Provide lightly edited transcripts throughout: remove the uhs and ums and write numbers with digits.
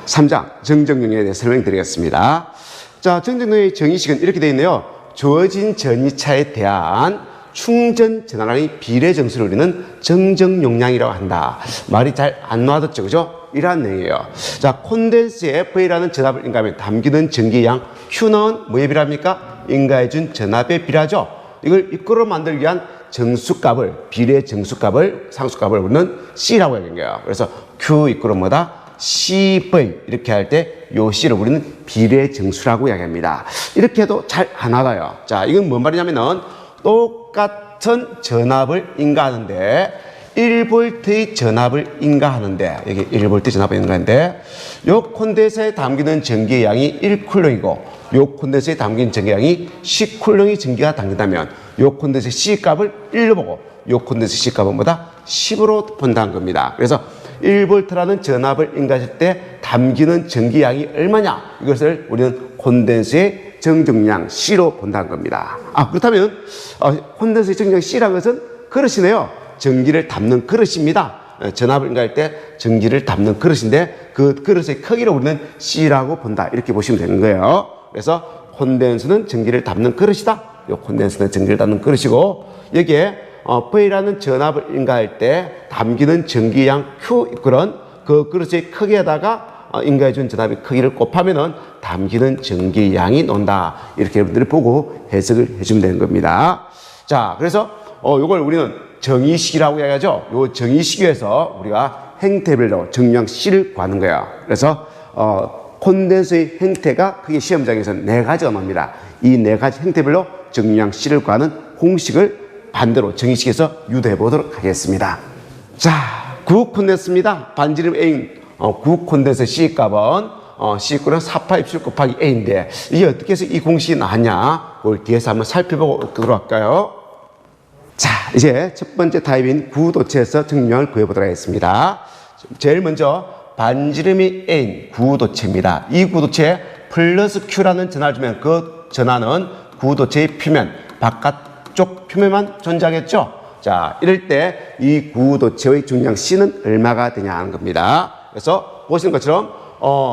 3장 정정용에 대해 설명드리겠습니다. 자, 정정용의 정의식은 이렇게 되어 있네요. 주어진 전이차에 대한 충전 전하량의 비례 정수를 우리는 정정용량이라고 한다. 말이 잘 안 놔뒀죠, 그죠? 이러한 내용이에요. 자, 콘덴스에 V라는 전압을 인가하면 담기는 전기의 양 Q는 뭐에 비례합니까? 인가해준 전압에 비례하죠. 이걸 이끌어 만들기 위한 정수값을, 비례 정수값을, 상수값을 우리는 C라고 하는 거예요. 그래서 Q 이끌어 뭐다? CV 이렇게 할 때 요 C를 우리는 비례 정수라고 이야기합니다. 이렇게 해도 잘 안 와요. 자, 이건 뭔 말이냐면은 똑같은 전압을 인가하는데 1V의 전압을 인가하는데 여기 1V 전압을 인가하는데 요 콘덴서에 담기는 전기의 양이 1쿨롱이고 요 콘덴서에 담긴 전기의 양이 10쿨롱의 전기가 담긴다면 요 콘덴서의 C값을 1로 보고 요 콘덴서 C값은 뭐다? 10으로 본다는 겁니다. 그래서 1V라는 전압을 인가했을 때 담기는 전기량이 얼마냐? 이것을 우리는 콘덴서의 정정량 C로 본다는 겁니다. 그렇다면 콘덴서의 정정량 C라는 것은 그릇이네요. 전기를 담는 그릇입니다. 전압을 인가할 때 전기를 담는 그릇인데 그 그릇의 크기를 우리는 C라고 본다. 이렇게 보시면 되는 거예요. 그래서 콘덴서는 전기를 담는 그릇이다. 이 콘덴서는 전기를 담는 그릇이고 여기에 V라는 전압을 인가할 때 담기는 전기양 Q 그런 그 그릇의 크기에다가 인가해준 전압의 크기를 곱하면은 담기는 전기양이 나온다. 이렇게 여러분들이 보고 해석을 해주면 되는 겁니다. 자, 그래서 요걸 우리는 정의식이라고 이야기하죠. 요 정의식에서 우리가 행태별로 정량 C를 구하는 거예요. 그래서 콘덴서의 행태가 크게 시험장에서 4가지가 나옵니다. 이 4가지 행태별로 정량 C를 구하는 공식을 반대로 정의식에서 유도해 보도록 하겠습니다. 자, 구콘덴서입니다. 반지름 A인 구콘덴서 C 값은 C 꼴은 4파 입실 곱하기 A인데 이게 어떻게 해서 이 공식이 나왔냐? 그걸 뒤에서 한번 살펴보고 들어갈까요? 자, 이제 첫 번째 타입인 구도체에서 정량을 구해보도록 하겠습니다. 제일 먼저 반지름이 A인 구도체입니다. 이 구도체에 플러스 Q라는 전하를 주면 그 전하는 구도체의 표면, 바깥쪽 표면만 존재하겠죠? 자, 이럴 때 이 구도체의 정량 C는 얼마가 되냐 하는 겁니다. 그래서 보시는 것처럼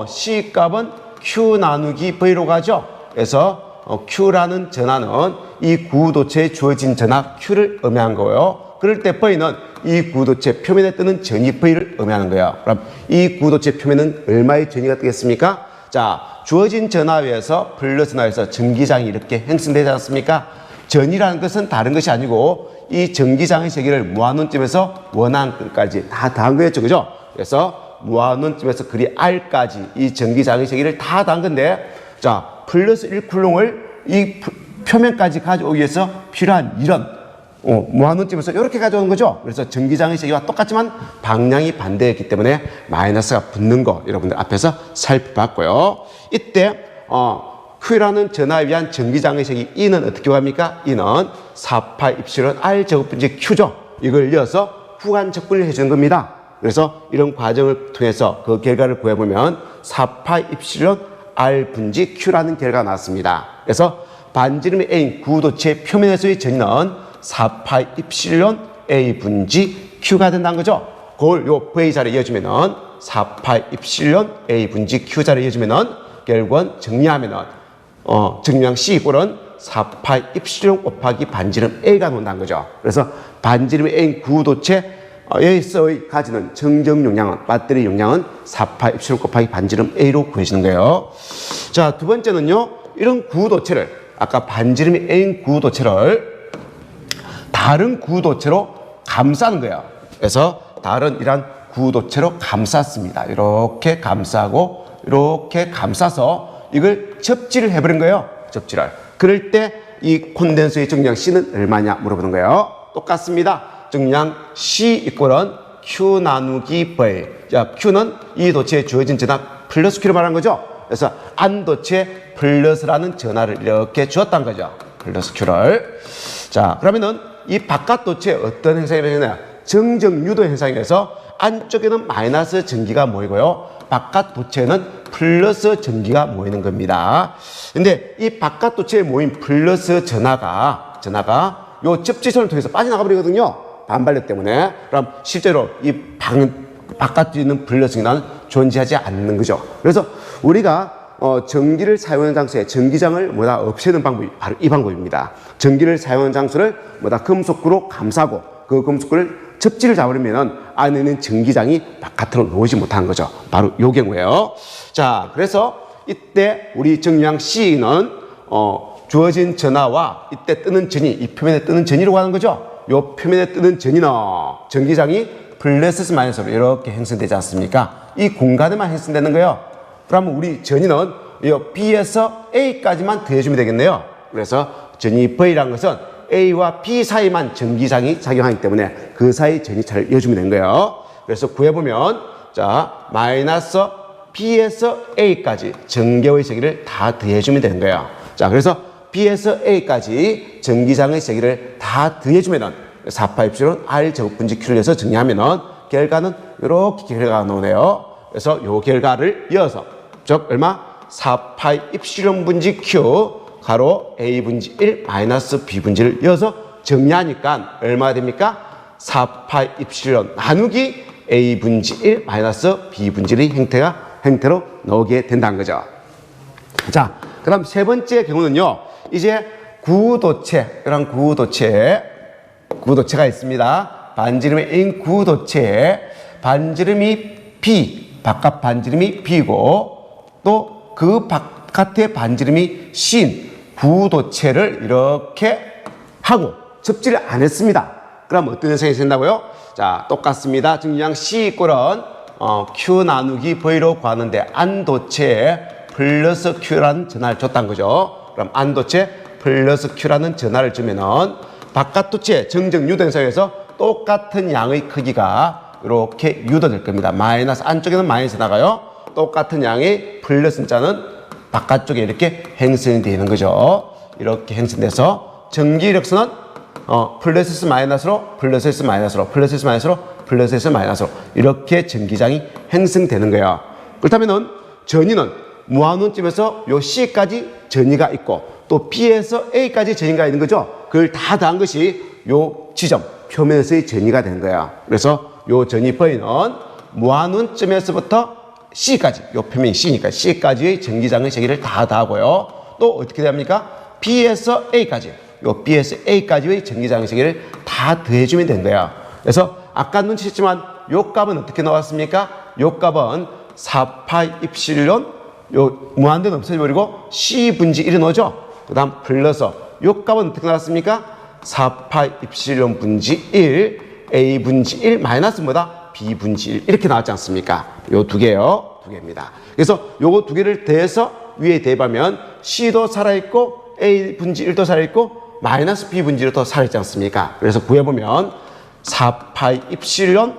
C 값은 Q 나누기 V로 가죠? 그래서 Q라는 전하는 이 구도체에 주어진 전하 Q를 의미한 거예요. 그럴 때 V는 이 구도체 표면에 뜨는 전위 V를 의미하는 거예요. 그럼 이 구도체 표면은 얼마의 전위가 뜨겠습니까? 자, 주어진 전하에서 플러스 나에서 전기장이 이렇게 형성되지 않습니까? 전이라는 것은 다른 것이 아니고 이 전기장의 세기를 무한원점에서 원한끝까지 다 더한 거였죠. 그죠? 그래서 무한원점에서 그리 R까지 이 전기장의 세기를 다 더한 건데 자, 플러스 1쿨롱을 이 표면까지 가져오기 위해서 필요한 이런 무한원점에서 이렇게 가져오는 거죠. 그래서 전기장의 세기와 똑같지만 방향이 반대였기 때문에 마이너스가 붙는 거 여러분들 앞에서 살펴봤고요. 이때 Q라는 전하에 의한 전기장의 세기 E는 어떻게 구합니까? E는 4파 입실은 R 제곱분지 Q죠. 이걸 이어서 후간 적분을 해주는 겁니다. 그래서 이런 과정을 통해서 그 결과를 구해보면 4파 입실은 R 분지 Q라는 결과가 나왔습니다. 그래서 반지름의 A인 구도체 표면에서의 전위는 4파 입실론 A 분지 Q가 된다는 거죠. 그걸 요 V 자리에 이어주면은 4파 입실론 A 분지 Q 자리에 이어주면은 결국은 정리하면은 정량 C 이꼴은 4파 입실론 곱하기 반지름 A가 나온다는 거죠. 그래서 반지름의 A인 구도체에서의 가지는 정정 용량은 배터리 용량은 4파 입실론 곱하기 반지름 A로 구해지는 거예요. 자, 두 번째는요. 이런 구도체를 아까 반지름이 A인 구도체를 다른 구도체로 감싸는 거예요. 그래서 다른 이런 구도체로 감쌌습니다. 이렇게 감싸고 이렇게 감싸서 이걸 접지를 해버린 거예요. 접지를. 그럴 때 이 콘덴서의 정량 C는 얼마냐 물어보는 거예요. 똑같습니다. 정량 C 이꼴은 Q 나누기 V. 자, Q는 이 도체에 주어진 전압 플러스 Q를 말하는 거죠. 그래서 안 도체에 플러스라는 전하를 이렇게 주었다는 거죠. 플러스 Q를. 자, 그러면은 이 바깥 도체에 어떤 현상이 발생하냐? 정정 유도 현상에서 안쪽에는 마이너스 전기가 모이고요. 바깥 도체에는 플러스 전기가 모이는 겁니다. 근데 이 바깥 도체에 모인 플러스 전하가 요 접지선을 통해서 빠져나가 버리거든요. 반발력 때문에. 그럼 실제로 이 바깥에 있는 플러스 전기는 존재하지 않는 거죠. 그래서 우리가 전기를 사용하는 장소에 전기장을 뭐다 없애는 방법이 바로 이 방법입니다. 전기를 사용하는 장소를 뭐다 금속구로 감싸고 그 금속구를 접지를 잡으려면 안에 있는 전기장이 바깥으로 나오지 못하는 거죠. 바로 요 경우예요. 자, 그래서 이때 우리 정류장 C는 주어진 전하와 이때 뜨는 전이, 이 표면에 뜨는 전이라고 하는 거죠. 요 표면에 뜨는 전이는 전기장이 플러스 마이너스로 이렇게 형성되지 않습니까? 이 공간에만 형성되는 거예요. 그러면 우리 전이는 이 B에서 A까지만 더해주면 되겠네요. 그래서 전이 V라는 것은 A와 B 사이만 전기장이 작용하기 때문에 그 사이 전이차를 이어주면 되는 거예요. 그래서 구해보면 자 마이너스 B에서 A까지 전개의 세기를 다 더해주면 되는 거예요. 자, 그래서 B에서 A까지 전기장의 세기를 다 더해주면은 4파입실은 R 제곱분지 Q를 해서 정리하면은 결과는 이렇게 결과가 나오네요. 그래서 요 결과를 이어서 즉 얼마? 4파이 입실론 분지 Q 가로 A 분지 1 마이너스 B 분지를 이어서 정리하니까 얼마 됩니까? 4파이 입실론 나누기 A 분지 1 마이너스 B 분지의 형태로 나오게 된다는 거죠. 자, 그럼 세 번째 경우는요. 이제 구도체, 이런 구도체가 있습니다. 반지름의 N 구도체에 반지름이 B, 바깥 반지름이 B고 또 그 바깥의 반지름이 C인 구도체를 이렇게 하고 접지를 안 했습니다. 그럼 어떤 현상이 생긴다고요? 자, 똑같습니다. 정류장 C 꼴은 Q 나누기 V로 구하는데 안도체에 플러스 Q라는 전하를 줬다는 거죠. 그럼 안도체 플러스 Q라는 전하를 주면은 바깥도체 정정 유도 현상에서 똑같은 양의 크기가 이렇게 유도될 겁니다. 마이너스 안쪽에는 마이너스 나가요. 똑같은 양의 플러스 자는 바깥쪽에 이렇게 행성이 되는 거죠. 이렇게 형성돼서 전기력선은 플러스 마이너스로 플러스 마이너스로 플러스 마이너스로 플러스 마이너스로 이렇게 전기장이 형성되는 거예요. 그렇다면은 전이는 무한원점에서 요 C까지 전이가 있고 또 B에서 A까지 전이가 있는 거죠. 그걸 다 더한 것이 요 지점 표면에서의 전이가 되는 거예요. 그래서 요 전이 V는 무한원점에서부터 C까지, 요 표면이 C니까 C까지의 전기장의 세기를 다 더하고요. 또 어떻게 됩니까? B에서 A까지, 요 B에서 A까지의 전기장의 세기를 다 더해주면 된 거예요. 그래서 아까 눈치챘지만 요 값은 어떻게 나왔습니까? 요 값은 4파이 입실론, 요 무한대는 없애버리고 C 분지 1이 나오죠? 그 다음 플러스 요 값은 어떻게 나왔습니까? 4파이 입실론 분지 1, A 분지 1 마이너스 뭐다? B 분지 1 이렇게 나왔지 않습니까? 요 두 개요. 두 개입니다. 그래서 요거 두 개를 더해서 위에 대입하면 C도 살아있고 A 분지 1도 살아있고 마이너스 B 분지 1도 살아있지 않습니까? 그래서 구해보면 4파이 입실론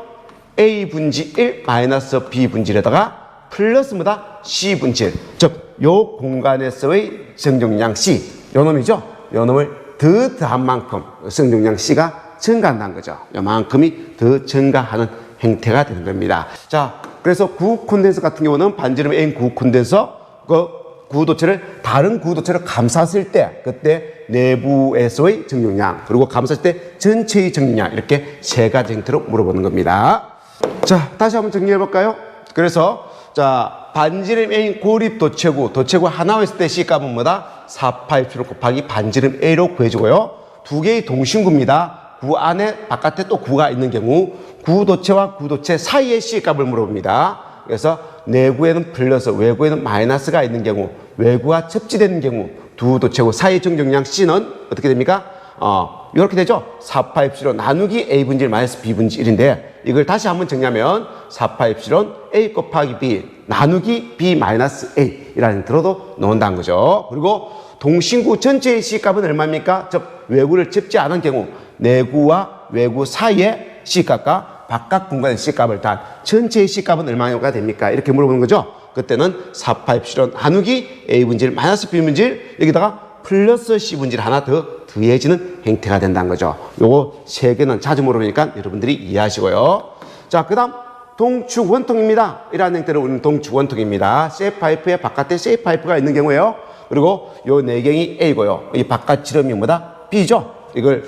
A 분지 1 마이너스 B 분지 1에다가 플러스 뭐다? C 분지 1. 즉, 요 공간에서의 성정량 C. 요 놈이죠? 요 놈을 더한 만큼 성정량 C가 증가한다는 거죠. 요만큼이 더 증가하는 형태가 되는 겁니다. 자, 그래서 구콘덴서 같은 경우는 반지름 N 구콘덴서 그 구도체를 다른 구도체를 감쌌을 때 그때 내부에서의 정용량 그리고 감쌌을 때 전체의 정용량 이렇게 세 가지 형태로 물어보는 겁니다. 자, 다시 한번 정리해 볼까요? 그래서 자, 반지름 N 고립 도체구 하나 했을 때 C값은 뭐다? 4파입 곱하기 반지름 A로 구해주고요. 두 개의 동심구입니다. 구 안에 바깥에 또 구가 있는 경우 구도체와 구도체 사이의 C값을 물어봅니다. 그래서 내구에는 플러스 외구에는 마이너스가 있는 경우 외구와 접지되는 경우 두 도체구 사이 정정량 C는 어떻게 됩니까? 이렇게 되죠. 4파입실로 나누기 A 분지 1 마이너스 B 분지 1인데 이걸 다시 한번 정리하면 4파입실론 A 곱하기 B 나누기 B 마이너스 A 이라는 형태로도 나온다는 거죠. 그리고 동심구 전체의 C값은 얼마입니까? 즉 외구를 접지 않은 경우 내구와 외구 사이의 C값과 바깥 공간의 C값을 단 전체의 C값은 얼마가 됩니까? 이렇게 물어보는 거죠. 그때는 4파입실론 나누기 A 분지 1 마이너스 B 분지 1 여기다가 플러스 C 분지를 하나 더 더해지는 형태가 된다는 거죠. 요거 세 개는 자주 물어보니까 여러분들이 이해하시고요. 자, 그 다음 동축 원통입니다. 이러한 형태로 우리는 동축 원통입니다. 셀 파이프에 바깥에 셀 파이프가 있는 경우에요. 그리고 요 내경이 A고요. 이 바깥 지름이 뭐다? B죠. 이걸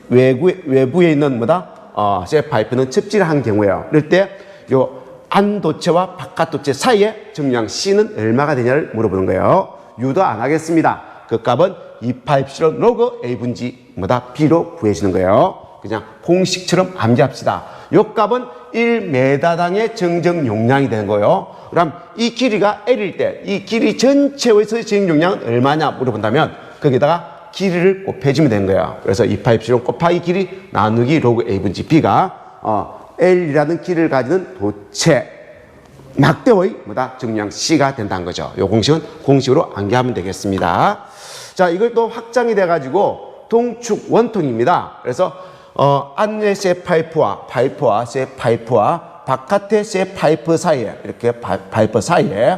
외부에 있는 뭐다? 셀 파이프는 접지를 한 경우에요. 이럴 때 요 안 도체와 바깥 도체 사이에 정류량 C는 얼마가 되냐를 물어보는 거예요. 유도 안 하겠습니다. 그 값은 2파 입실론 로그 A분지 B로 구해주는 거예요. 그냥 공식처럼 암기합시다. 요 값은 1m당의 정정 용량이 되는 거예요. 그럼 이 길이가 L일 때 이 길이 전체에서의 정정 용량은 얼마냐 물어본다면 거기다가 길이를 곱해주면 되는 거예요. 그래서 2파 입실론 곱하기 길이 나누기 로그 A분지 B가 L이라는 길이를 가지는 도체 막대의 정류량 C가 된다는 거죠. 이 공식은 공식으로 암기하면 되겠습니다. 자, 이걸 또 확장이 돼가지고 동축 원통입니다. 그래서 안에 쇠 파이프와 쇠 파이프와 바깥의 쇠 파이프 사이에 이렇게 파이프 사이에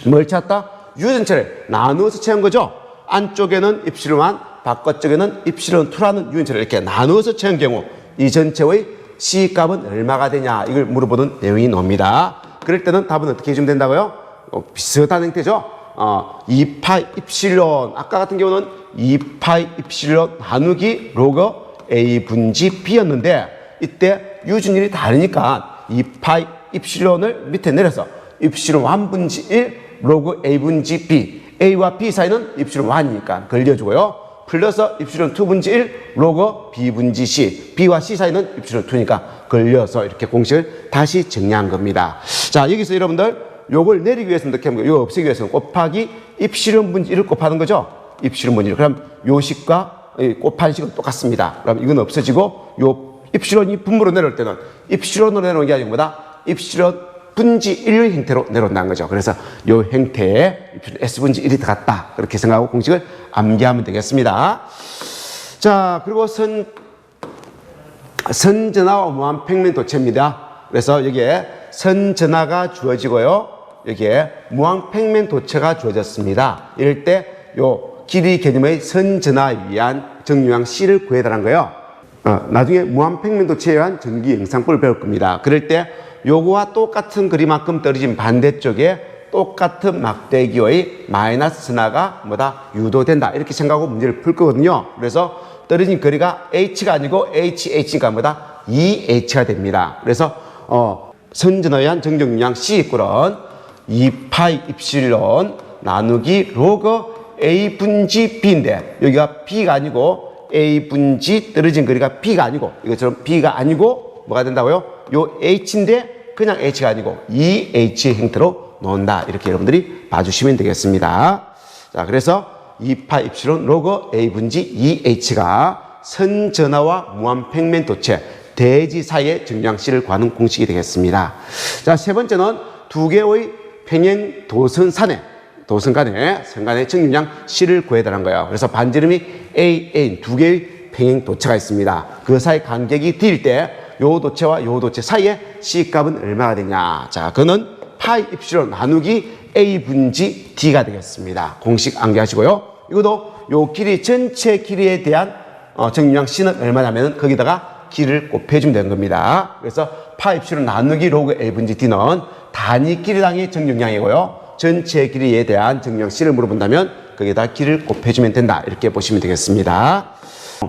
뭘 찾다? 유전체를 나누어서 채운 거죠. 안쪽에는 입실론 1, 바깥쪽에는 입실론 2라는 유전체를 이렇게 나누어서 채운 경우 이 전체의 C 값은 얼마가 되냐 이걸 물어보는 내용이 나옵니다. 그럴 때는 답은 어떻게 해주면 된다고요? 비슷한 형태죠. 2파 입실론 아까 같은 경우는 2파 입실론 나누기 로그 A 분지 B였는데 이때 유전율이 다르니까 2파 입실론을 밑에 내려서 입실론 1분지 1 로그 A 분지 B A와 B 사이는 입실론 1이니까 걸려주고요. 플러스 입실론 2분지 1 로그 B 분지 C B와 C 사이는 입실론 2니까 걸려서 이렇게 공식을 다시 정리한 겁니다. 자, 여기서 여러분들 요걸 내리기 위해서는 어떻게 하면 요거 없애기 위해서는 곱하기 입실론 분지 1을 곱하는 거죠. 입실론 분지 1. 그럼 요 식과 곱한 식은 똑같습니다. 그럼 이건 없어지고 요 입실론이 분모로 내려올 때는 입실론으로 내려오는 게 아니고 뭐다? 입실론 분지 1 형태로 내려온다는 거죠. 그래서 요 형태에 S분지 1이 들어갔다. 그렇게 생각하고 공식을 암기하면 되겠습니다. 자, 그리고 선전하와 무한 평면 도체입니다. 그래서 여기에 선전하가 주어지고요. 여기에 무한 평면 도체가 주어졌습니다. 이럴 때 요 길이 개념의 선전하에 의한 정류량 C를 구해달라는 거예요. 나중에 무한 평면 도체에 의한 전기 영상법을 배울 겁니다. 그럴 때 요거와 똑같은 거리만큼 떨어진 반대쪽에 똑같은 막대기의 마이너스 전하가 유도된다. 이렇게 생각하고 문제를 풀 거거든요. 그래서 떨어진 거리가 H가 아니고 HH가 EH가 됩니다. 그래서 선전하에 의한 정정용량 C 꼴은 2파이 입실론 나누기 로그 A 분지 B인데 여기가 B가 아니고 A 분지 떨어진 거리가 B가 아니고 이것처럼 B가 아니고 뭐가 된다고요? 요 H인데 그냥 H가 아니고 EH 형태로 놓는다. 이렇게 여러분들이 봐주시면 되겠습니다. 자, 그래서 2파 입실론 로그 A 분지 EH가 선전하와 무한평면 도체 대지 사이의 정류량 C를 구하는 공식이 되겠습니다. 자, 세 번째는 두 개의 평행 도선 간의 정류량 C를 구해달라는 거예요. 그래서 반지름이 AN 두 개의 평행 도체가 있습니다. 그 사이 간격이 D일 때 요 도체와 요 도체 사이에 C 값은 얼마가 되냐. 자, 그거는 파이 입실론 나누기 A 분지 D가 되겠습니다. 공식 암기하시고요. 이것도 요 길이 전체 길이에 대한 정류량 C는 얼마냐면 거기다가 길을 곱해주면 되는 겁니다. 그래서 파이 입실론 나누기 로그 A 분지 D는 단위 길이당의 정류량이고요. 전체 길이에 대한 정류량 C를 물어본다면 거기다 길을 곱해주면 된다. 이렇게 보시면 되겠습니다.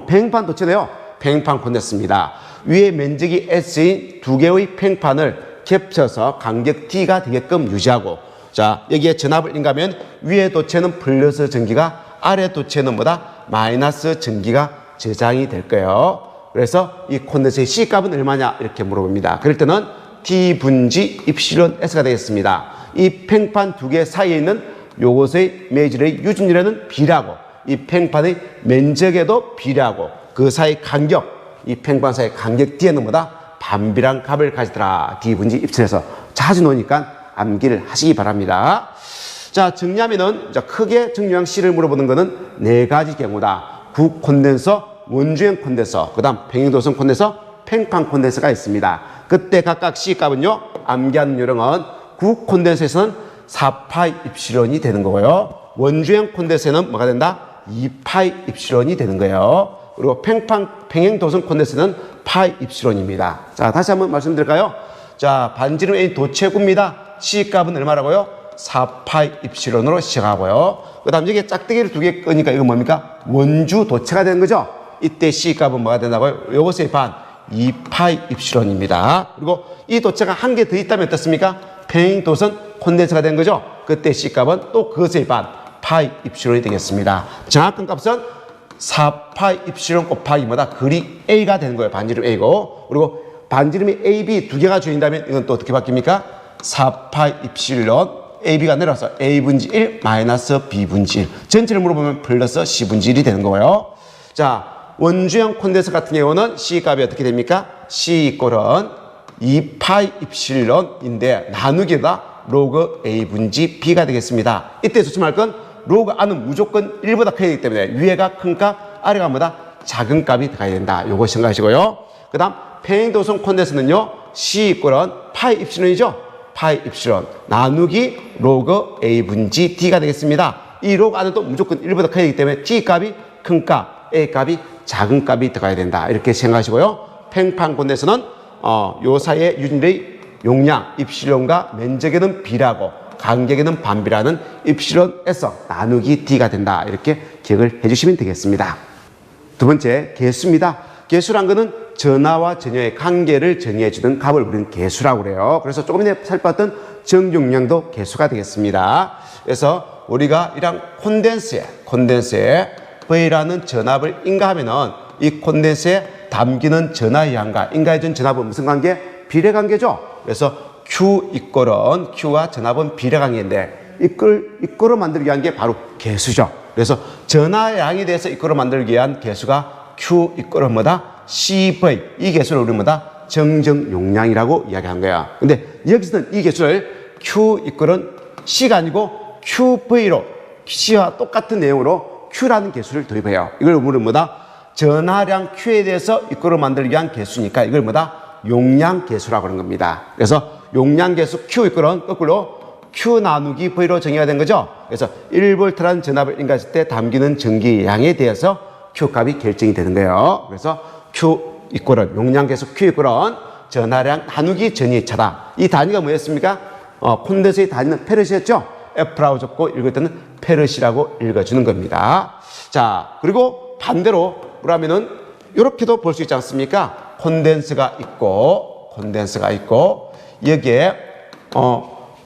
팽판 도체인데요. 팽판 콘덴서입니다. 위에 면적이 S인 두 개의 팽판을 겹쳐서 간격 D가 되게끔 유지하고 자, 여기에 전압을 인가하면 위에 도체는 플러스 전기가 아래 도체는 마이너스 전기가 저장이 될 거예요. 그래서 이 콘덴서의 C 값은 얼마냐 이렇게 물어봅니다. 그럴 때는 D 분지 입실론 S가 되겠습니다. 이 팽판 두 개 사이에 있는 요것의 매질의 유전율에는 비례하고 이 팽판의 면적에도 비례하고 그 사이 간격 이 팽판 사이 간격 D에는 반비례한 값을 가지더라. D 분지 입실에서 자주 나오니까 암기를 하시기 바랍니다. 자, 정리하면은 크게 정류량 C를 물어보는 것은 네 가지 경우다. 국 콘덴서, 원주행 콘덴서, 그 다음 평행도선 콘덴서, 팽판 콘덴서가 있습니다. 그때 각각 C 값은요, 암기하는 요령은 국 콘덴서에서는 4파이 입실론이 되는 거고요. 원주행 콘덴서에는 뭐가 된다? 2파이 입실론이 되는 거예요. 그리고 평행도선 콘덴서는 파이 입실론입니다. 자, 다시 한번 말씀드릴까요? 자, 반지름 A 도체구입니다. C 값은 얼마라고요? 4파이 입실론으로 시작하고요. 그 다음 여기에 짝대기를 두 개 끄니까 이거 뭡니까? 원주 도체가 되는 거죠? 이때 C 값은 뭐가 된다고요? 요것의 반, 2파이 입실론입니다. 그리고 이 도체가 한 개 더 있다면 어떻습니까? 팽 도선 콘덴서가 된 거죠. 그때 C값은 또 그것의 반 파이 입실론이 되겠습니다. 정확한 값은 4파이 입실론 곱하기 뭐다? 그리 A가 되는 거예요. 반지름 A고. 그리고 반지름이 AB 두 개가 주인다면 이건 또 어떻게 바뀝니까? 4파이 입실론 AB가 내려서 A분지 1 마이너스 B분지 1. 전체를 물어보면 플러스 C분지 1이 되는 거예요. 자, 원주형 콘덴서 같은 경우는 C값이 어떻게 됩니까? C 이꼴은 2파이 입실론인데 나누기다 로그 A분지 B가 되겠습니다. 이때 조심할 건 로그 R은 무조건 1보다 커야 되기 때문에 위에가 큰 값, 아래가 뭐다? 작은 값이 들어가야 된다. 요거 생각하시고요. 그 다음 팽도선 콘덴서는요. C 이꼴은 파이 입실론이죠. 파이 입실론 나누기 로그 A분지 D가 되겠습니다. 이 로그 R은 또 무조건 1보다 커야 되기 때문에 D 값이 큰 값, A 값이 작은 값이 들어가야 된다. 이렇게 생각하시고요. 팽판 콘덴서는 요 사이의 유닛의 용량, 입실론과 면적에는 B라고 간격에는 반비라는 입실론에서 나누기 D가 된다. 이렇게 기억을 해주시면 되겠습니다. 두 번째, 개수입니다. 개수란 거는 전하와 전혀의 관계를 정의해주는 값을 우리는 개수라고 그래요. 그래서 조금 전에 살펴봤던 정용량도 개수가 되겠습니다. 그래서 우리가 이런 콘덴서에 V라는 전압을 인가하면은 이 콘덴서에 담기는 전하의 양과 인가해준 전압은 무슨 관계? 비례관계죠. 그래서 Q 이꼴은 Q와 전압은 비례관계인데 이꼴을 만들기 위한 게 바로 개수죠. 그래서 전하의 양에 대해서 이꼴을 만들기 위한 개수가 Q 이꼴은 뭐다? CV. 이 개수를 우리 뭐다? 정정 용량이라고 이야기한 거야. 근데 여기서는 이 개수를 Q 이꼴은 C가 아니고 QV로 C와 똑같은 내용으로 Q라는 개수를 도입해요. 이걸 우리는 뭐다? 전하량 Q에 대해서 이꼴을 만들기 위한 개수니까 이걸 뭐다? 용량 개수라고 하는 겁니다. 그래서 용량 개수 Q 이꼴은 거꾸로 Q 나누기 V로 정의가 된 거죠. 그래서 1V라는 전압을 인가했을 때 담기는 전기량에 대해서 Q 값이 결정이 되는 거예요. 그래서 Q 이꼴은 용량 개수 Q 이꼴은 전하량 나누기 전위의 차다. 이 단위가 뭐였습니까? 콘덴서의 단위는 페르시였죠. F라고 적고 읽을 때는 페르시라고 읽어주는 겁니다. 자, 그리고 반대로 그러면은 이렇게도 볼 수 있지 않습니까? 콘덴서가 있고 여기에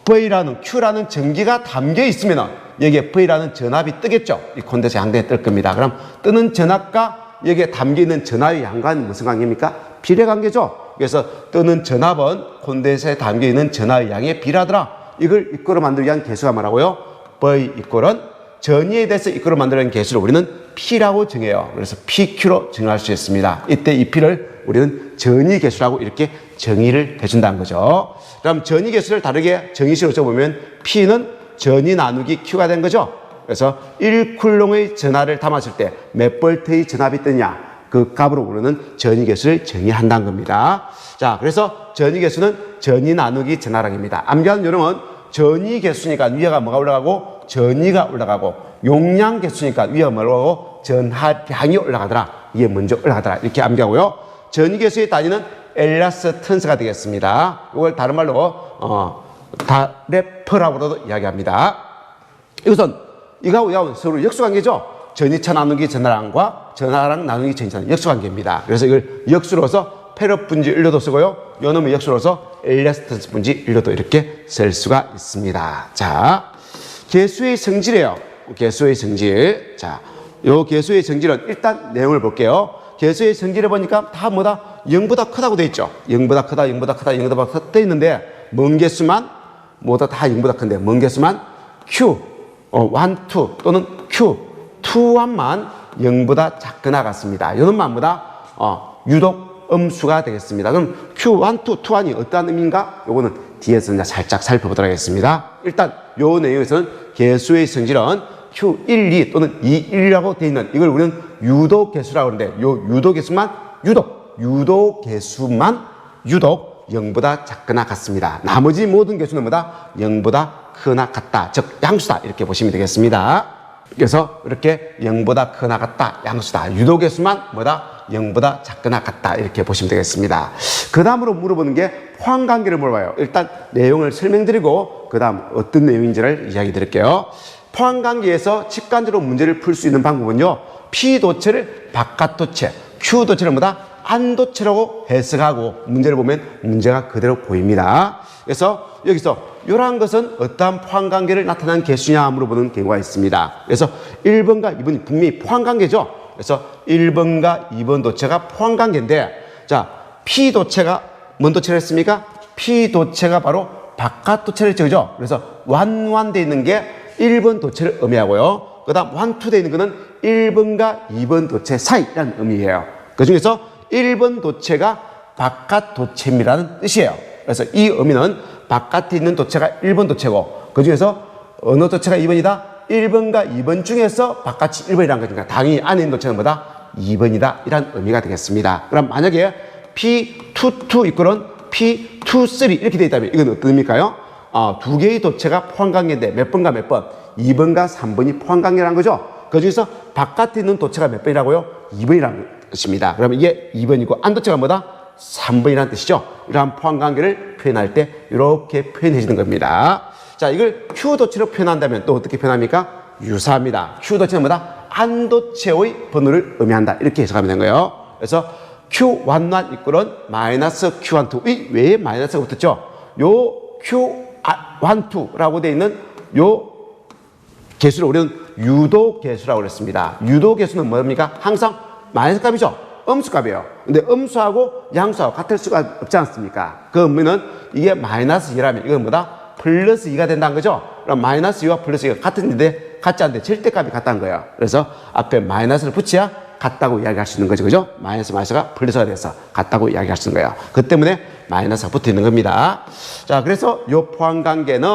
V라는 Q라는 전기가 담겨 있으면 여기에 V라는 전압이 뜨겠죠. 이 콘덴서 양대에 뜰 겁니다. 그럼 뜨는 전압과 여기에 담겨 있는 전압의 양과는 무슨 관계입니까? 비례관계죠. 그래서 뜨는 전압은 콘덴서에 담겨 있는 전압의 양의 비례하더라. 이걸 이꼴로 만들기 위한 개수가 뭐라고요? V 이꼴은 전위에 대해서 이꼴로 만들어낸 개수를 우리는 P라고 정해요. 그래서 PQ로 정의할 수 있습니다. 이때 이 P를 우리는 전위 개수라고 이렇게 정의를 해준다는 거죠. 그럼 전위 개수를 다르게 정의식으로 적어보면 P는 전위 나누기 Q가 된 거죠. 그래서 1쿨롱의 전하를 담았을 때 몇 볼트의 전압이 뜨냐 그 값으로 우리는 전위 개수를 정의한다는 겁니다. 자, 그래서 전위 개수는 전위 나누기 전하량입니다. 암기하는 요령은 전위 개수니까 위에가 뭐가 올라가고 전위가 올라가고 용량 개수니까 위에가 뭐가 올라가고 전하량이 올라가더라. 이게 먼저 올라가더라. 이렇게 암기하고요. 전위 개수의 단위는 엘라스턴스가 되겠습니다. 이걸 다른 말로 다레퍼라고도 이야기합니다. 이것은 이거하고 서로 역수관계죠. 전위차 나누기 전하량과 전하량 나누기 전위차는 역수관계입니다. 그래서 이걸 역수로서 페럿 분지 1로도 쓰고요. 요 놈의 역수로서 엘라스턴스 분지 1로도 이렇게 쓸 수가 있습니다. 자, 개수의 성질이에요. 개수의 성질. 자, 요 개수의 성질은 일단 내용을 볼게요. 개수의 성질을 보니까 다 뭐다? 0보다 크다고 돼 있죠. 0보다 크다, 0보다 크다, 0보다 크다 돼 있는데 먼 개수만 뭐다 다 0보다 큰데 먼 개수만 Q, 1, 2 또는 Q, 2, 1만 0보다 작거나 같습니다. 이놈만 뭐다? 유독 음수가 되겠습니다. 그럼 Q1, 2, 2, 1이 어떠한 의미인가? 요거는 뒤에서 이제 살짝 살펴보도록 하겠습니다. 일단 요 내용에서는 개수의 성질은 Q1, 2 또는 2, 1이라고 되어 있는 이걸 우리는 유도 개수라고 하는데 요 유도 개수만 유도 개수만 유독 0보다 작거나 같습니다. 나머지 모든 개수는 뭐다? 0보다 크나 같다. 즉 양수다. 이렇게 보시면 되겠습니다. 그래서 이렇게 0보다 크나 같다. 양수다. 유도 개수만 뭐다? 0보다 작거나 같다. 이렇게 보시면 되겠습니다. 그 다음으로 물어보는 게 포항관계를 물어봐요. 일단 내용을 설명드리고 그 다음 어떤 내용인지를 이야기 드릴게요. 포항관계에서 직관적으로 문제를 풀 수 있는 방법은요. P 도체를 바깥 도체, Q 도체를 뭐다? 안도체라고 해석하고 문제를 보면 문제가 그대로 보입니다. 그래서 여기서 이러한 것은 어떠한 포항관계를 나타내는 개수냐 물어보는 경우가 있습니다. 그래서 1번과 2번이 분명히 포항관계죠. 그래서 1번과 2번 도체가 포항관계인데, 자, P도체가 뭔 도체를 했습니까? P도체가 바로 바깥 도체를 했죠. 그죠? 그래서 완완되어 있는 게 1번 도체를 의미하고요. 그 다음 완투되어 있는 것은 1번과 2번 도체 사이라는 의미예요. 그 중에서 1번 도체가 바깥 도체입니다라는 뜻이에요. 그래서 이 의미는 바깥에 있는 도체가 1번 도체고, 그 중에서 어느 도체가 2번이다? 1번과 2번 중에서 바깥이 1번이라는 거니까 당연히 안에 있는 도체는 뭐다? 2번이다. 이런 의미가 되겠습니다. 그럼 만약에 P22 이꼴은 P23 이렇게 되어 있다면 이건 어떤 의미일까요? 두 개의 도체가 포항관계인데 몇 번과 몇 번? 2번과 3번이 포항관계라는 거죠. 그 중에서 바깥에 있는 도체가 몇 번이라고요? 2번이라는 뜻입니다. 그러면 이게 2번이고 안도체가 뭐다? 3번이라는 뜻이죠. 이러한 포항관계를 표현할 때 이렇게 표현해 주는 겁니다. 자, 이걸 Q도체로 표현한다면 또 어떻게 표현합니까? 유사합니다. Q도체는 뭐다? 안도체의 번호를 의미한다. 이렇게 해석하면 되는 거예요. 그래서 Q11 이꼴은 마이너스 Q12. 왜 마이너스가 붙었죠? 요 Q12라고 되어 있는 요 개수를 우리는 유도개수라고 그랬습니다. 유도개수는 뭡니까? 항상 마이너스 값이죠. 음수값이에요. 근데 음수하고 양수하고 같을 수가 없지 않습니까? 그 의미는 이게 마이너스 2라면 이건 뭐다? 플러스 2가 된다는 거죠. 그럼 마이너스 2와 플러스 2가 같은데 같지 않은데 절대값이 같다는 거예요. 그래서 앞에 마이너스를 붙여야 같다고 이야기할 수 있는 거죠. 그죠? 마이너스가 플러스가 돼서 같다고 이야기할 수 있는 거예요. 그 때문에 마이너스가 붙어 있는 겁니다. 자, 그래서 이 포항관계는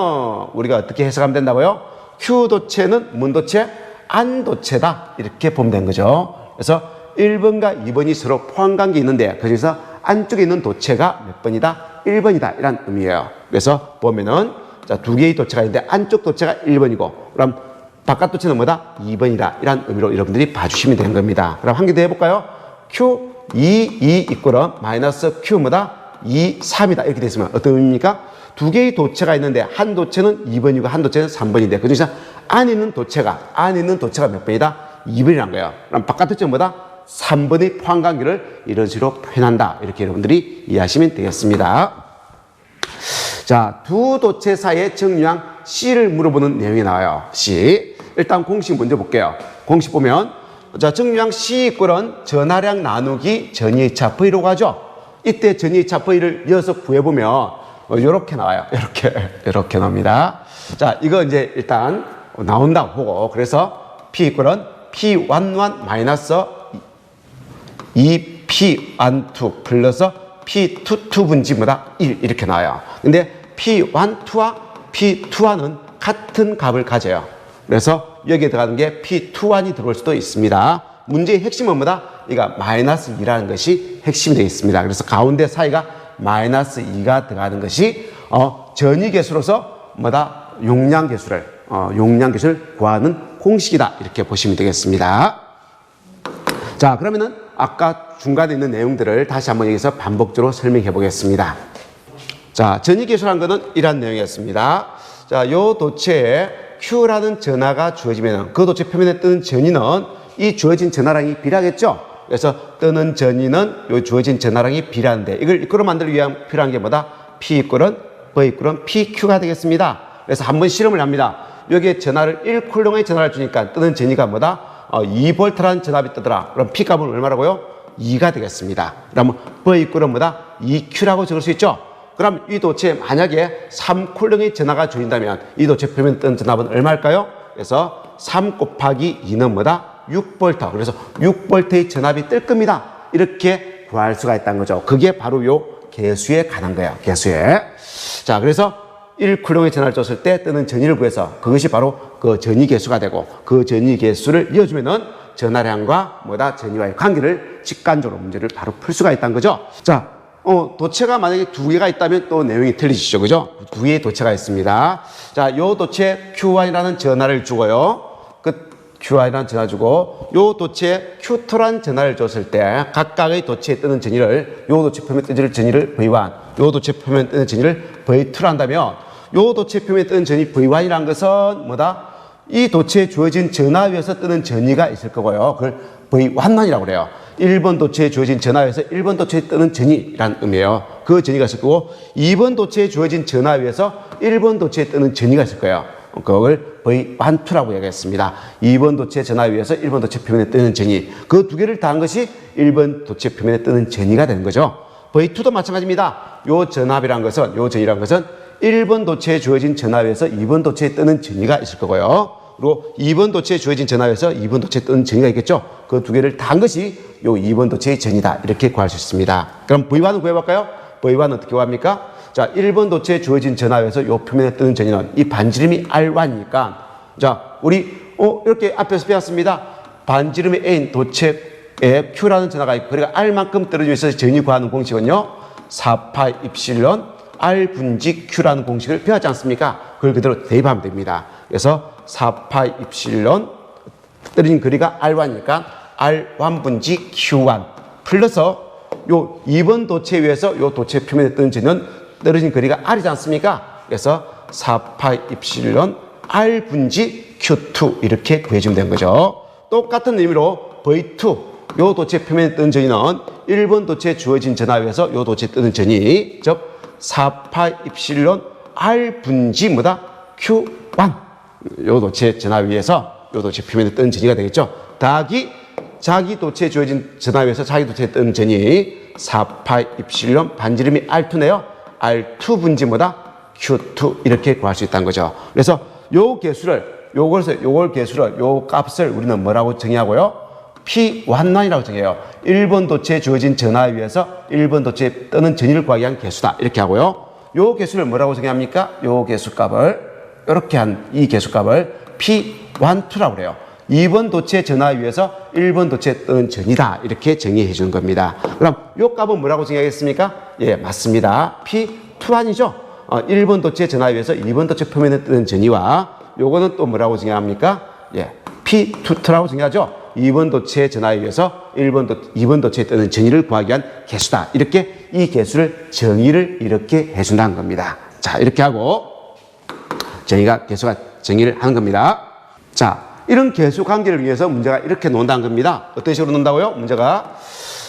우리가 어떻게 해석하면 된다고요? Q도체는 뭔 도체? 안도체다. 이렇게 보면 되는 거죠. 그래서 1번과 2번이 서로 포항관계 있는데 그중에서 안쪽에 있는 도체가 몇 번이다? 1번이다. 이런 의미예요. 그래서 보면은 자, 두 개의 도체가 있는데 안쪽 도체가 1번이고 그럼 바깥 도체는 뭐다? 2번이다. 이런 의미로 여러분들이 봐주시면 되는 겁니다. 그럼 한 개 더 해볼까요? Q22 이꼴은 마이너스 Q 뭐다? 2, 3이다. 이렇게 됐으면 어떤 의미입니까? 두 개의 도체가 있는데 한 도체는 2번이고 한 도체는 3번인데 그중에서 안에 있는 도체가 몇 번이다? 2번이라는 거예요. 그럼 바깥 도체는 뭐다? 3번의 포항관계를 이런 식으로 표현한다. 이렇게 여러분들이 이해하시면 되겠습니다. 자, 두 도체 사이의 정유항 C를 물어보는 내용이 나와요. C. 일단 공식 먼저 볼게요. 공식 보면 자, 정유항 C 이꼴은 전하량 나누기 전이차 V로 가죠. 이때 전이차 V를 이어서 구해보면 이렇게 나와요. 이렇게 나옵니다. 자, 이거 이제 일단 나온다고 보고 그래서 P 이꼴은 P11 마이너스 2P12 플러스 P22 분지보다 1 이렇게 나와요. 근데 P12와 P21은 같은 값을 가져요. 그래서 여기에 들어가는 게 P21이 들어올 수도 있습니다. 문제의 핵심은 뭐다? 이가 마이너스 2라는 것이 핵심이 되어 있습니다. 그래서 가운데 사이가 마이너스 2가 들어가는 것이 전위계수로서 뭐다? 용량계수를 구하는 공식이다. 이렇게 보시면 되겠습니다. 자, 그러면은 아까 중간에 있는 내용들을 다시 한번 여기서 반복적으로 설명해 보겠습니다. 자, 전위계수라는 것은 이러한 내용이었습니다. 자, 요 도체에 Q라는 전하가 주어지면 그 도체 표면에 뜨는 전위는 이 주어진 전하량이 비례하겠죠? 그래서 뜨는 전위는 요 주어진 전하량이 비례하는데 이걸 이끌어 만들기 위한 필요한 게 뭐다? P 이꼴은 V 이꼴은 PQ가 되겠습니다. 그래서 한번 실험을 합니다. 여기에 전하를 1쿨롱의 전하를 주니까 뜨는 전위가 뭐다? 2V라는 전압이 뜨더라. 그럼 P 값은 얼마라고요? 2가 되겠습니다. 그러면 V 이꼴은 뭐다? 2Q라고 적을 수 있죠? 그럼 이 도체에 만약에 3쿨롱의 전하가 주어진다면 이 도체 표면에 뜨는 전압은 얼마일까요? 그래서 3 곱하기 2는 뭐다? 6V. 그래서 6V의 전압이 뜰 겁니다. 이렇게 구할 수가 있다는 거죠. 그게 바로 요 계수에 관한 거예요. 계수에. 자, 그래서 1쿨롱의 전하를 줬을 때 뜨는 전위를 구해서 그것이 바로 그 전위 계수가 되고 그 전위 계수를 이어주면은 전하량과 뭐다? 전위와의 관계를 직관적으로 문제를 바로 풀 수가 있다는 거죠. 자, 도체가 만약에 두 개가 있다면 또 내용이 틀리시죠. 그죠? 두 개의 도체가 있습니다. 자, 요 도체 Q1이라는 전하를 주고요. 그 Q1이라는 전하 주고, 요 도체에 Q2라는 전하를 줬을 때, 각각의 도체에 뜨는 전위를, 요 도체 표면에 뜨는 전위를 V1, 요 도체 표면에 뜨는 전위를 V2로 한다면, 요 도체 표면에 뜨는 전위 V1이라는 것은 뭐다? 이 도체에 주어진 전하 위에서 뜨는 전위가 있을 거고요. 그걸 V1이라고 그래요. 1번 도체에 주어진 전하위에서 1번 도체에 뜨는 전이라는 의미예요. 그 전이가 있을 거고 2번 도체에 주어진 전하위에서 1번 도체에 뜨는 전이가 있을 거예요. 그걸 V12라고 얘기했습니다. 2번 도체 전하위에서 1번 도체 표면에 뜨는 전이, 그 두 개를 더한 것이 1번 도체 표면에 뜨는 전이가 되는 거죠. V2도 마찬가지입니다. 요 전압이란 것은, 요 전이란 것은 1번 도체에 주어진 전하위에서 2번 도체에 뜨는 전이가 있을 거고요. 그리고 2번 도체에 주어진 전하위에서 2번 도체에 뜨는 전이가 있겠죠. 그 두 개를 더한 것이 요 2번 도체의 전이다. 이렇게 구할 수 있습니다. 그럼 V1은 구해볼까요? V1은 어떻게 구합니까? 자, 1번 도체에 주어진 전하위에서 요 표면에 뜨는 전이는 이 반지름이 R1이니까, 자, 우리 이렇게 앞에서 배웠습니다. 반지름의 A인 도체에 Q라는 전하가 있고, 그러니까 R만큼 떨어져 있어서 전이 구하는 공식은요, 4파이 입실론 R 분지 Q라는 공식을 배웠지 않습니까? 그걸 그대로 대입하면 됩니다. 그래서 4파이 입실론 떨어진 거리가 R1이니까 R1 분지 Q1 플러스 요 2번 도체 위에서 요 도체 표면에 뜨는 전은 떨어진 거리가 R이지 않습니까? 그래서 4파이 입실론 R 분지 Q2 이렇게 구해주면 되는 거죠. 똑같은 의미로 V2 요 도체 표면에 뜨는 전이는 1번 도체에 주어진 전하위에서 요 도체에 뜨는 전이, 즉 4파이 입실론 R 분지 뭐다? Q1 요 도체 전하위에서 요 도체 표면에 뜨는 전이가 되겠죠. 더하기 자기 도체에 주어진 전하위에서 자기 도체에 뜨는 전이 4파이 입실론 반지름이 R2네요. R2 분지 뭐다? Q2 이렇게 구할 수 있다는 거죠. 그래서 요 개수를, 요걸 개수를, 요 값을 우리는 뭐라고 정의하고요? P1이라고 정해요. 1번 도체에 주어진 전하위에서 1번 도체에 뜨는 전위를 구하기 위한 개수다. 이렇게 하고요. 요 개수를 뭐라고 정의합니까? 요 개수값을, 이렇게 한 이 개수값을 P12라고 그래요. 2번 도체 전하위에서 1번 도체에 뜨는 전이다. 이렇게 정의해 주는 겁니다. 그럼 요 값은 뭐라고 정의하겠습니까? 예, 맞습니다. P21이죠. 1번 도체 전하위에서 2번 도체 표면에 뜨는 전이와 요거는 또 뭐라고 정의합니까? 예, P22라고 정의하죠. 2번 도체 전하위에서 2번 도체에 뜨는 전이를 구하기 위한 개수다. 이렇게 이 개수를 정의를 이렇게 해준다는 겁니다. 자, 이렇게 하고 개수가 정의를 하는 겁니다. 자, 이런 개수 관계를 위해서 문제가 이렇게 논다는 겁니다. 어떤 식으로 논다고요? 문제가,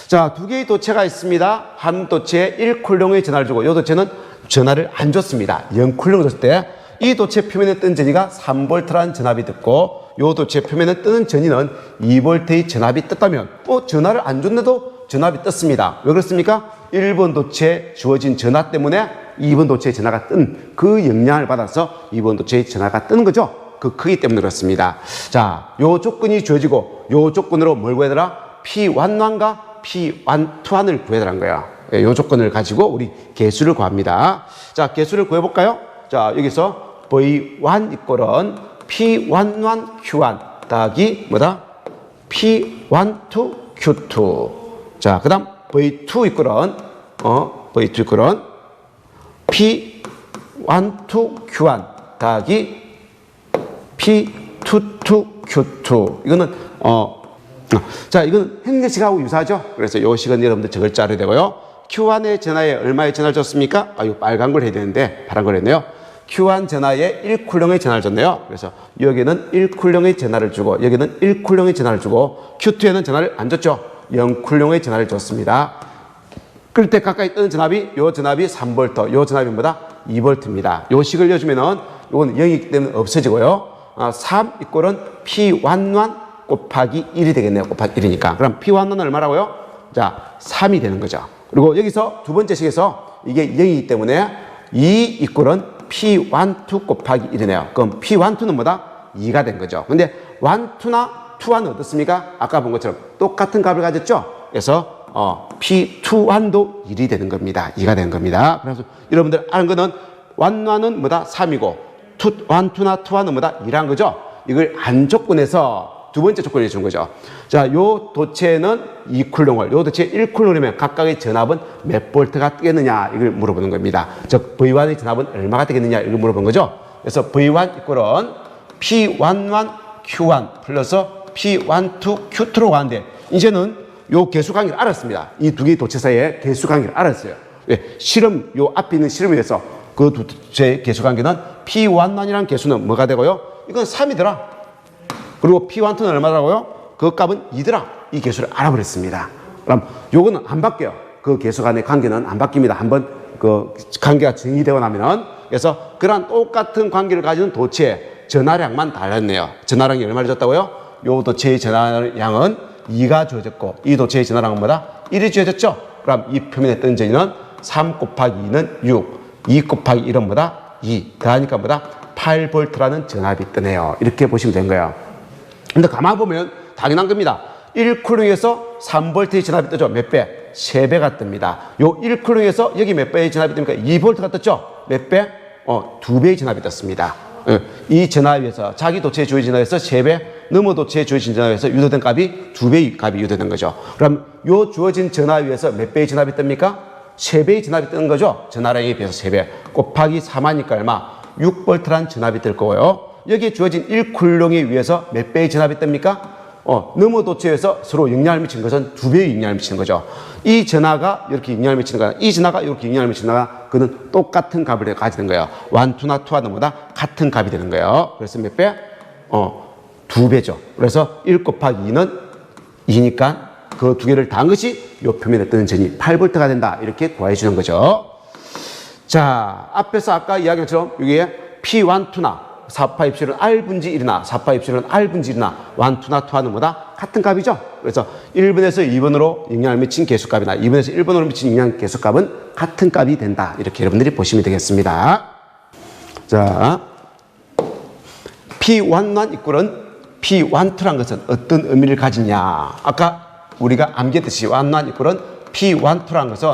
자, 두 개의 도체가 있습니다. 한 도체에 1쿨롱의 전하를 주고, 이 도체는 전하를 안 줬습니다. 0쿨롱을 줬을 때 이 도체 표면에 뜬 전이가 3V라는 전압이 듣고, 이 도체 표면에 뜨는 전이는 2V의 전압이 떴다면, 전하를 안 줬는데도 전압이 떴습니다. 왜 그렇습니까? 1번 도체에 주어진 전하 때문에 2번 도체의 전하가 뜬 그 영향을 받아서 2번 도체의 전하가 뜨는 거죠. 그 크기 때문에 그렇습니다. 자, 요 조건이 주어지고, 요 조건으로 뭘 구해더라? P11과 P12을 구해달라는 거예요. 요 조건을 가지고 우리 개수를 구합니다. 자, 개수를 구해볼까요? 자, 여기서 V1 이꼴은 P11 Q1 더하기 뭐다? P12 Q2. 자, 그 다음 V2 이꼴은 P12 Q1 더하기 P22 Q2. 이거는 자, 이건 행렬식하고 유사하죠. 그래서 이 식은 여러분들 적을 자르야 되고요. Q1의 전하에 얼마의 전하를 줬습니까? 이거 빨간 걸 해야 되는데 파란 걸 했네요. Q1 전하에 1쿨롱의 전하를 줬네요. 그래서 여기는 1쿨롱의 전하를 주고, 여기는 1쿨롱의 전하를 주고, Q2에는 전하를 안 줬죠. 0쿨롱의 전하를 줬습니다. 그럴 때 가까이 뜨는 전압이, 요 전압이 3V, 요 전압이 뭐다? 2V입니다. 요 식을 넣어주면은, 요건 0이기 때문에 없어지고요. 3 이꼴은 P11 곱하기 1이 되겠네요. 곱하기 1이니까. 그럼 P11은 얼마라고요? 자, 3이 되는 거죠. 그리고 여기서 두 번째 식에서 이게 0이기 때문에 2 이꼴은 P12 곱하기 1이네요. 그럼 P12는 뭐다? 2가 된 거죠. 근데 12나 2는 어떻습니까? 아까 본 것처럼 똑같은 값을 가졌죠? 그래서 P21도 1이 되는 겁니다. 2가 되는 겁니다. 그래서 여러분들 아는 거는 1는 뭐다? 3이고 1, 2나 2는 뭐다? 2란 거죠? 이걸 안 조건해서 두 번째 조건을 해주는 거죠. 자, 요 도체는 2쿨롱을, 요 도체 1쿨롱이면 각각의 전압은 몇 볼트가 뜨겠느냐, 이걸 물어보는 겁니다. 즉, V1의 전압은 얼마가 되겠느냐, 이걸 물어본 거죠. 그래서 V1 이꼴은 P11 Q1 플러스 P12 Q2로 가는데, 이제는 요 개수 관계를 알았습니다. 이 두 개의 도체 사이의 개수 관계를 알았어요. 왜? 실험, 요 앞에 있는 실험에 의해서 그 두 도체의 개수 관계는 P11이라는 개수는 뭐가 되고요? 이건 3이더라. 그리고 P12는 얼마라고요? 그 값은 2더라. 이 개수를 알아버렸습니다. 그럼 요거는 안 바뀌어요. 그 개수 간의 관계는 안 바뀝니다. 한번 그 관계가 정의되고 나면은. 그래서 그런 똑같은 관계를 가지는 도체의 전하량만 달랐네요. 전하량이 얼마를 줬다고요? 요 도체의 전하량은 2가 주어졌고, 이 도체의 전하량은 뭐다? 1이 주어졌죠? 그럼 이 표면에 뜬 전위는 3 곱하기 2는 6, 2 곱하기 1은 뭐다? 2. 더하니까 뭐다? 8V라는 전압이 뜨네요. 이렇게 보시면 된 거예요. 근데 가만 보면 당연한 겁니다. 1쿨링에서 3V의 전압이 뜨죠. 몇 배? 3배가 뜹니다. 요 1쿨링에서 여기 몇 배의 전압이 뜹니까? 2V가 떴죠? 몇 배? 2배의 전압이 떴습니다. 이 전압에서 자기 도체에 주어진 전압에서 3배, 너머 도체에 주어진 전압에서 유도된 값이 2배의 값이 유도된 거죠. 그럼 요 주어진 전압에서 몇 배의 전압이 뜹니까? 3배의 전압이 뜨는 거죠. 전하량에 비해서 3배. 곱하기 3하니까 얼마? 6V라는 전압이 뜰 거고요. 여기에 주어진 1쿨롱에 의해서 몇 배의 전압이 뜹니까? 너머 도체에서 서로 영향을 미치는 것은 2배의 영향을 미치는 거죠. 이 전하가 이렇게 영향을 미치는 거야. 이 전하가 이렇게 영향을 미치는 거야. 그는 똑같은 값을 가지는 거예요. 1, 2나 2와 너보다 같은 값이 되는 거예요. 그래서 몇 배? 2배죠. 그래서 1 곱하기 2는 2니까 그 두 개를 더한 것이 이 표면에 뜨는 전이 8V가 된다. 이렇게 구해 주는 거죠. 자, 앞에서 아까 이야기한 것처럼 여기에 P1, 2나 4파 입실은 R분지 1이나 4파 입실은 R분지 1이나 1, 2나 2하는 뭐다? 같은 값이죠. 그래서 1번에서 2번으로 영향을 미친 개수값이나 2번에서 1번으로 미친 영향 개수값은 같은 값이 된다. 이렇게 여러분들이 보시면 되겠습니다. 자, P11 이꼴은 P12란 것은 어떤 의미를 가지냐. 아까 우리가 암기했듯이 11 이꼴은 P12란 것은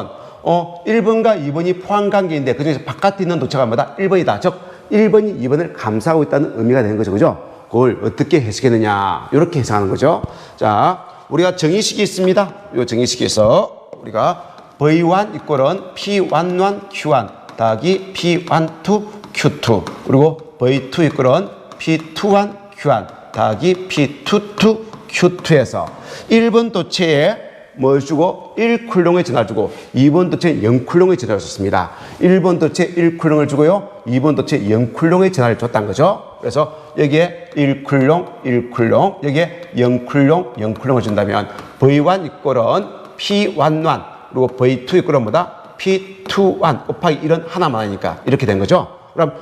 1번과 2번이 포함관계인데 그중에서 바깥에 있는 도체가 뭐다? 1번이다. 즉 1번이 2번을 감싸고 있다는 의미가 되는 거죠. 그죠? 그걸 어떻게 해석했느냐. 이렇게 해석하는 거죠. 자, 우리가 정의식이 있습니다. 이 정의식에서 우리가 V1 이꼴은 P11 Q1 더하기 P12 Q2 그리고 V2 이꼴은 P21 Q1 더하기 P22 Q2에서 1번 도체에 뭘 주고 1쿨롱의 전하를 주고 2번 도체 0쿨롱의 전하를 줬습니다. 1번 도체 1쿨롱을 주고요. 2번 도체 0쿨롱의 전하를 줬다는 거죠. 그래서 여기에 1쿨롱, 1쿨롱, 여기에 0쿨롱, 0쿨롱을 준다면 V1 이꼴은 P11 그리고 V2 이꼴은 뭐다? P21 곱하기 1은 하나만 하니까 이렇게 된 거죠. 그럼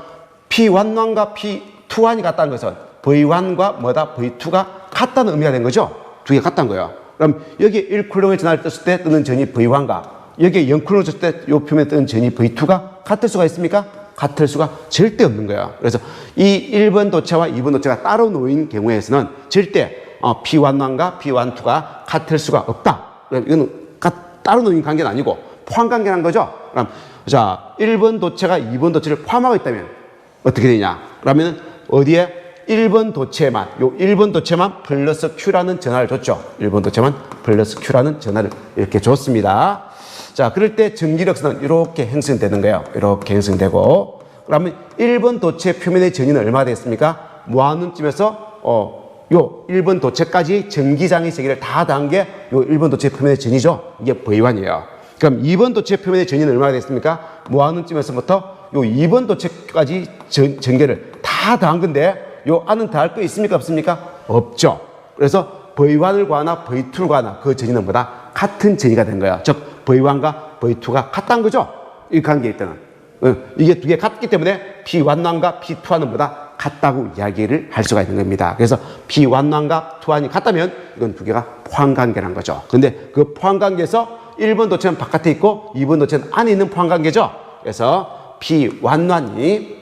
P11과 P21이 같다는 것은 V1과 뭐다? V2가 같다는 의미가 된 거죠. 두 개 같다는 거예요. 그럼 여기에 1쿨롱의 전하를 떴을 때 뜨는 전이 V1과 여기에 0쿨롱을 줬을 때 이 표면에 뜨는 전이 V2가 같을 수가 있습니까? 같을 수가 절대 없는 거예요. 그래서 이 1번 도체와 2번 도체가 따로 놓인 경우에서는 절대 P11과 P12가 같을 수가 없다. 이거는 따로 놓인 관계는 아니고 포함 관계라는 거죠. 그럼 자, 1번 도체가 2번 도체를 포함하고 있다면 어떻게 되냐? 그러면 어디에 1번 도체만, 요 1번 도체만 플러스 Q라는 전하를 줬죠. 1번 도체만 플러스 Q라는 전하를 이렇게 줬습니다. 자, 그럴 때 전기력선은 이렇게 형성되는 거예요. 이렇게 형성되고. 그러면 1번 도체 표면의 전위는 얼마가 되겠습니까? 모아눈쯤에서, 요 1번 도체까지 전기장의 세기를 다 더한 게 요 1번 도체 표면의 전이죠. 이게 V1이에요. 그럼 2번 도체 표면의 전위는 얼마가 되겠습니까? 모아눈쯤에서부터 요 2번 도체까지 전개를 다 더한 건데 요 안은 더할 거 있습니까? 없습니까? 없죠. 그래서 V1을 구하나 V2를 구하나 그 전위는 뭐다? 같은 전위가 된 거야. 즉 V1과 V2가 같다는 거죠. 이 관계에 있다는. 이게 두 개 같기 때문에 P11과 P2는 뭐다? 같다고 이야기를 할 수가 있는 겁니다. 그래서 P11과 2이 같다면 이건 두 개가 포함관계라는 거죠. 근데 그 포함관계에서 1번 도체는 바깥에 있고 2번 도체는 안에 있는 포함관계죠. 그래서 P11이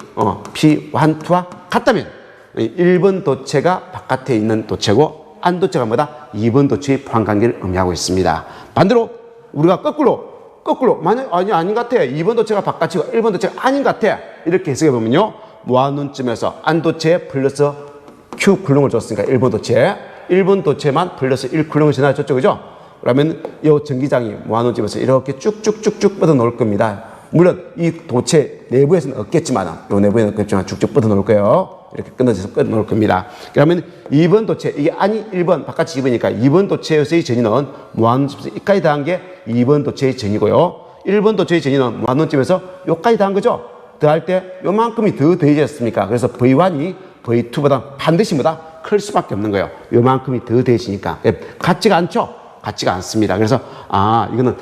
P12와 같다면 1번 도체가 바깥에 있는 도체고 안 도체가 뭐다? 2번 도체의 포함관계를 의미하고 있습니다. 반대로 우리가 거꾸로 만약 아닌 것 같아. 2번 도체가 바깥이고 1번 도체가 아닌 것 같아. 이렇게 해석해 보면요. 모아눈쯤에서 안 도체에 플러스 Q 쿨롱을 줬으니까 1번 도체. 1번 도체만 플러스 1 쿨롱을 전하를 줬죠. 그죠? 그러면 이 전기장이 모아눈쯤에서 이렇게 쭉쭉쭉쭉 뻗어 놓을 겁니다. 물론 이 도체 내부에서는 없겠지만 이 내부에는 없겠지만 쭉쭉 뻗어 놓을 거예요. 이렇게 끊어져서 뻗어 놓을 겁니다. 그러면 2번 도체, 이게 아니 1번, 바깥이 2번이니까 2번 도체에서의 전위는 모아눈쯤에서 이까지 더한 게 2번 도체의 전위고요. 1번 도체의 전위는 모아눈쯤에서 요까지 더한 거죠. 더할 때 요만큼이 더 더해졌습니까? 그래서 V1이 V2보다 반드시 뭐다? 클 수밖에 없는 거예요. 요만큼이 더 되시니까. 같지가 않죠? 같지가 않습니다. 그래서 이거는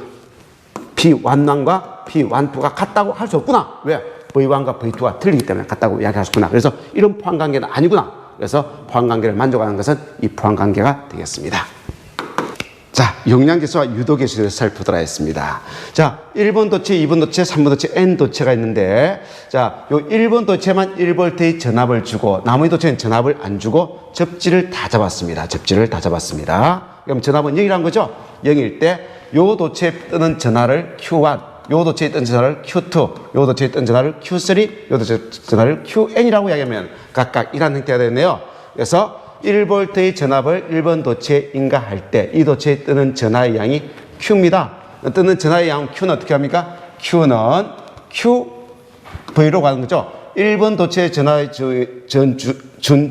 P11과 P12가 같다고 할 수 없구나. 왜? V1과 V2가 틀리기 때문에 같다고 이야기할 수 없구나. 그래서 이런 포함관계는 아니구나. 그래서 포함관계를 만족하는 것은 이 포함관계가 되겠습니다. 자, 용량계수와 유도계수를 살펴보도록 하겠습니다. 자, 1번 도체, 2번 도체, 3번 도체, N 도체가 있는데, 자, 요 1번 도체만 1V의 전압을 주고, 나머지 도체는 전압을 안 주고, 접지를 다 잡았습니다. 접지를 다 잡았습니다. 그럼 전압은 0이란 거죠? 0일 때, 요 도체에 뜨는 전하를 Q1, 요 도체에 뜨는 전하를 Q2, 요 도체에 뜨는 전하를 Q3, 요 도체에 뜨는 전하를 QN이라고 이야기하면 각각 이런 형태가 되네요. 그래서 1V의 전압을 1번 도체에 인가할 때 이 도체에 뜨는 전하의 양이 Q입니다. 뜨는 전하의 양 Q는 어떻게 합니까? Q는 QV로 가는 거죠. 1번 도체의 전하의 준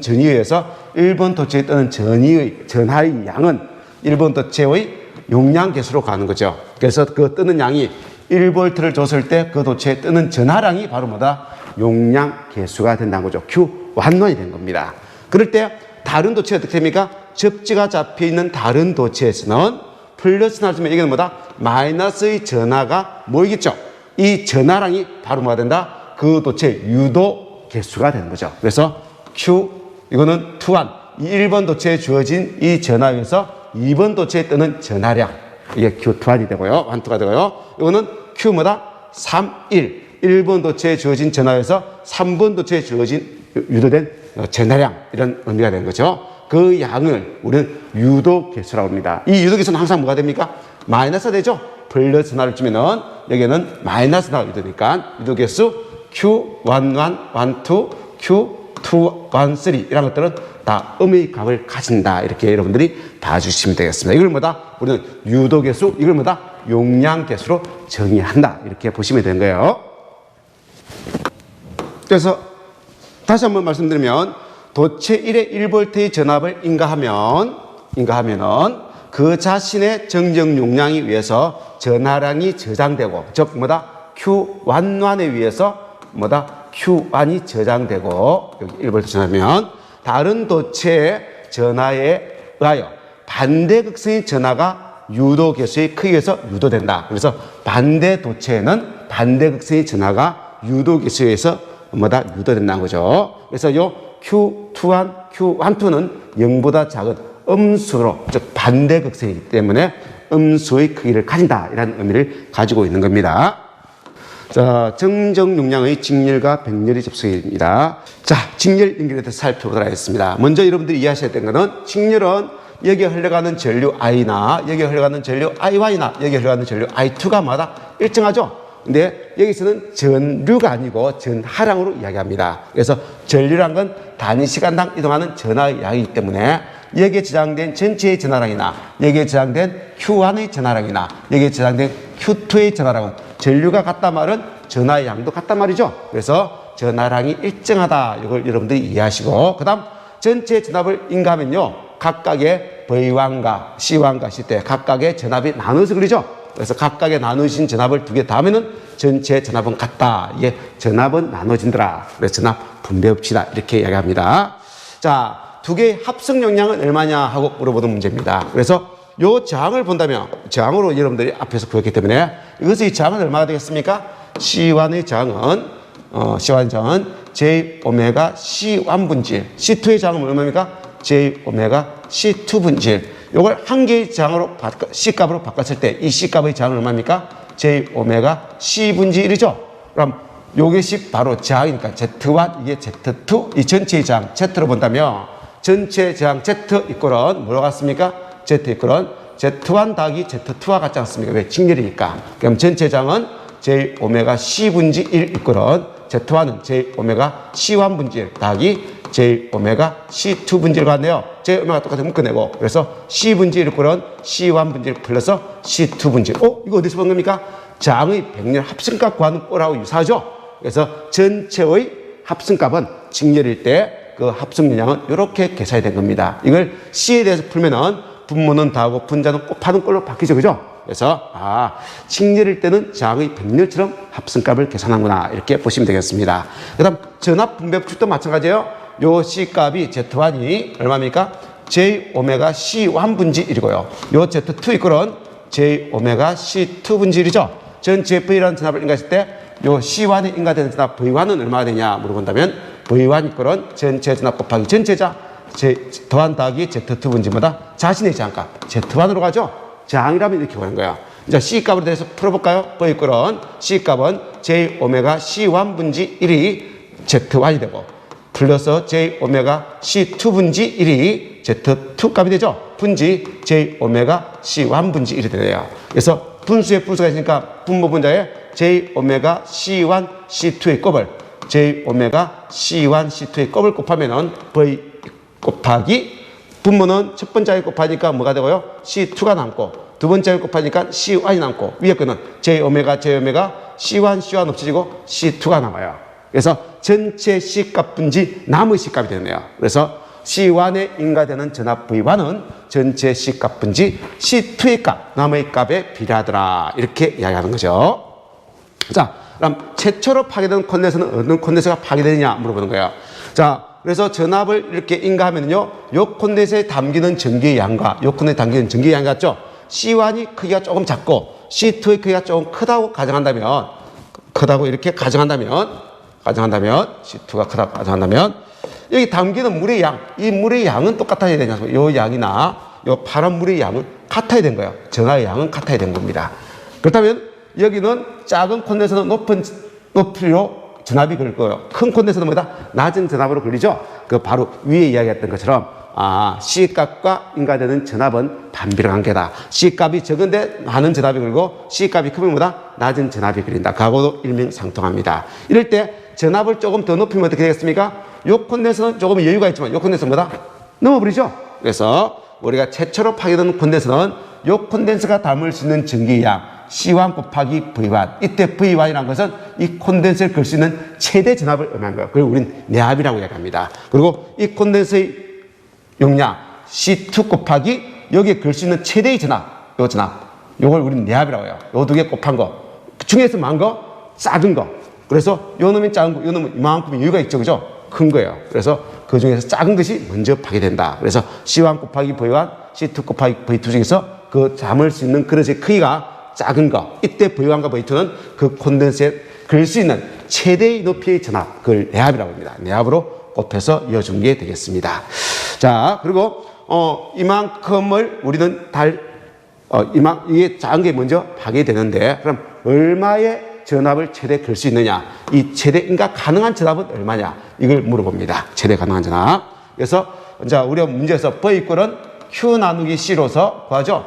전위에 의해서 1번 도체에 뜨는 전하의 양은 1번 도체의 용량 계수로 가는 거죠. 그래서 그 뜨는 양이 1V를 줬을 때 그 도체에 뜨는 전하량이 바로 뭐다? 용량 계수가 된다는 거죠. Q11이 된 겁니다. 그럴 때 다른 도체가 어떻게 됩니까? 접지가 잡혀 있는 다른 도체에서는 플러스나 주면 이게 뭐다? 마이너스의 전하가 뭐이겠죠? 이 전하량이 바로 뭐가 된다? 그 도체의 유도 개수가 되는 거죠. 그래서 Q, 이거는 2, 1번 도체에 주어진 이 전하에서 2번 도체에 뜨는 전하량. 이게 Q2이 되고요. 1,2가 되고요. 이거는 Q 뭐다? 3, 1. 1번 도체에 주어진 전하에서 3번 도체에 주어진 유도된 전하량, 이런 의미가 되는 거죠. 그 양을 우리는 유도계수라고 합니다. 이 유도계수는 항상 뭐가 됩니까? 마이너스가 되죠. 플러스 하나를 주면은 여기는 마이너스 하나가 유도니까 유도계수 Q11, 12, Q2, 13 이런 것들은 다 음의 값을 가진다. 이렇게 여러분들이 봐주시면 되겠습니다. 이걸 뭐다? 우리는 유도계수, 이걸 뭐다? 용량계수로 정의한다. 이렇게 보시면 되는 거예요. 그래서 다시 한번 말씀드리면 도체 1의 1V의 전압을 인가하면은 그 자신의 정정 용량에 의해서 전하량이 저장되고, 즉 뭐다? Q11에 의해서 뭐다? Q1이 저장되고, 여기 1V 전하면 다른 도체의 전하에 의하여 반대극성의 전하가 유도계수의 크기에 의해서 유도된다. 그래서 반대 도체에는 반대극성의 전하가 유도계수에 의해서 뭐다? 유도된다는 거죠. 그래서 요 Q21, Q12는 0보다 작은 음수로, 즉 반대극성이기 때문에 음수의 크기를 가진다. 이라는 의미를 가지고 있는 겁니다. 자, 정정 용량의 직렬과 백렬의 접속입니다. 자, 직렬 연결에 대해서 살펴보도록 하겠습니다. 먼저 여러분들이 이해하셔야 되는 것은 직렬은 여기에 흘러가는 전류 I나 여기에 흘러가는 전류 I1이나 여기에 흘러가는 전류 I2가 마다 일정하죠. 근데 여기서는 전류가 아니고 전하량으로 이야기합니다. 그래서 전류란 건 단위 시간당 이동하는 전하의 양이기 때문에 여기에 저장된 전체의 전하량이나 여기에 저장된 Q1의 전하량이나 여기에 저장된 Q2의 전하량은 전류가 같단 말은 전하의 양도 같단 말이죠. 그래서 전하량이 일정하다. 이걸 여러분들이 이해하시고, 그 다음 전체 전압을 인가하면요, 각각의 V1과 C1과 C2 각각의 전압이 나눠서 그리죠. 그래서 각각의 나누어진 전압을 두 개 더하면은 전체 전압은 같다. 이게 전압은 나눠진더라. 그래서 전압 분배법칙이다. 이렇게 이야기합니다. 자, 두 개의 합성 용량은 얼마냐 하고 물어보는 문제입니다. 그래서 요 저항을 본다면, 저항으로 여러분들이 앞에서 구했기 때문에 이것의 저항은 얼마가 되겠습니까? C1의 저항은 J 오메가 C1분질, C2의 저항은 얼마입니까? J 오메가 C2분질. 요걸 한 개의 저항으로 C값으로 바꿨을 때 이 C값의 저항은 얼마입니까? J 오메가 C분지 1이죠. 그럼 요것이 바로 저항이니까 Z1, 이게 Z2, 이 전체의 저항 Z로 본다면 전체 저항 Z 이꼴은 뭐로 같습니까? Z 이꼴은 Z1 더하기 Z2와 같지 않습니까? 왜? 직렬이니까. 그럼 전체 저항은 J 오메가 C분지 1 이꼴은 Z1은 J 오메가 C1분지 1 더하기 J 오메가 C2분지를 같네요. J 오메가 똑같이 묶어내고, 그래서 C분지 1꼴은 C1분지 플러스 C2분지. 이거 어디서 본 겁니까? 저항의 백렬 합성값 구하는 꼴하고 유사하죠? 그래서 전체의 합성값은 직렬일 때 그 합성 용량은 이렇게 계산이 된 겁니다. 이걸 C에 대해서 풀면은 분모는 다하고 분자는 곱하는 꼴로 바뀌죠. 그죠? 그래서 직렬일 때는 저항의 백렬처럼 합성값을 계산하는구나. 이렇게 보시면 되겠습니다. 그 다음 전압 분배법칙도 마찬가지예요. 요 C 값이 Z1이 얼마입니까? J 오메가 C1 분지 1이고요. 요 Z2 이끌은 J 오메가 C2 분지 1이죠. 전체 V라는 전압을 인가했을 때 요 C1에 인가되는 전압 V1은 얼마가 되냐 물어본다면 V1 이끌은 전체 전압 곱하기 전체자 더한 더하기 Z2 분지마다 자신의 저항값 Z1으로 가죠. 저항이라면 이렇게 보는 거예요. 자, C 값으로 대해서 풀어볼까요? V 이끌은 C 값은 J 오메가 C1 분지 1이 Z1이 되고 플러스 J 오메가 C2 분지 1이 Z2 값이 되죠. 분지 J 오메가 C1 분지 1이 되네요. 그래서 분수에 분수가 있으니까 분모 분자에 J 오메가 C1 C2의 곱을 J 오메가 C1 C2의 곱을 곱하면은 V 곱하기 분모는 첫 번째에 곱하니까 뭐가 되고요? C2가 남고 두 번째에 곱하니까 C1이 남고 위에 거는 J 오메가 C1 C1 없어지고 C2가 남아요. 그래서 전체 C 값 분지 남의 C 값이 되네요. 그래서 C1에 인가되는 전압 V1은 전체 C 값 분지 C2의 값, 남의 값에 비례하더라. 이렇게 이야기하는 거죠. 자, 그럼 최초로 파괴된 콘덴서는 어느 콘덴서가 파괴되느냐 물어보는 거예요. 자, 그래서 전압을 이렇게 인가하면요, 요 콘덴서에 담기는 전기의 양과 요 콘덴서에 담기는 전기의 양이 같죠? C1이 크기가 조금 작고 C2의 크기가 조금 크다고 가정한다면, 이렇게 가정한다면 C2가 크다고 가정한다면 여기 담기는 물의 양, 이 물의 양은 똑같아야 되냐? 요 양이나 요 파란 물의 양은 같아야 된 거예요. 전하의 양은 같아야 된 겁니다. 그렇다면 여기는 작은 콘덴서는 높은 높이로 전압이 걸릴 거예요. 큰 콘덴서는 뭐다? 낮은 전압으로 걸리죠. 그 바로 위에 이야기했던 것처럼 C 값과 인가되는 전압은 반비례 관계다. C 값이 적은데 많은 전압이 걸리고 C 값이 크면 뭐다? 낮은 전압이 걸린다. 그하고도 일명상통합니다. 이럴 때 전압을 조금 더 높이면 어떻게 되겠습니까? 요 콘덴서는 조금 여유가 있지만 요 콘덴서는 뭐다? 넘어버리죠. 그래서 우리가 최초로 파괴된 콘덴서는 요 콘덴서가 담을 수 있는 전기의 양 C1 곱하기 V1. 이때 V1이라는 것은 이 콘덴서를 걸 수 있는 최대 전압을 의미하는 거예요. 그리고 우리는 내압이라고 이야기합니다. 그리고 이 콘덴서의 용량 C2 곱하기 여기에 걸 수 있는 최대의 전압, 요 전압, 요걸 우리는 내압이라고 해요. 요 두 개 곱한 거. 그 중에서 많은 거, 작은 거. 그래서 요 놈이 작은 거, 요 놈은 이만큼 여유가 있죠, 그죠? 큰 거예요. 그래서 그 중에서 작은 것이 먼저 파괴된다. 그래서 C1 곱하기 V1, C2 곱하기 V2 중에서 그 담을 수 있는 그릇의 크기가 작은 거. 이때 V1과 V2는 그 콘덴서에 걸 수 있는 최대의 높이의 전압, 그걸 내압이라고 합니다. 내압으로 곱해서 이어준 게 되겠습니다. 자, 그리고 이만큼을 우리는 이게 작은 게 먼저 파괴되는데, 그럼 얼마의 전압을 최대 걸 수 있느냐? 이 최대 인가 가능한 전압은 얼마냐? 이걸 물어봅니다. 최대 가능한 전압. 그래서 이제 우리가 문제에서 V 이꼴은 Q 나누기 C로서 구하죠.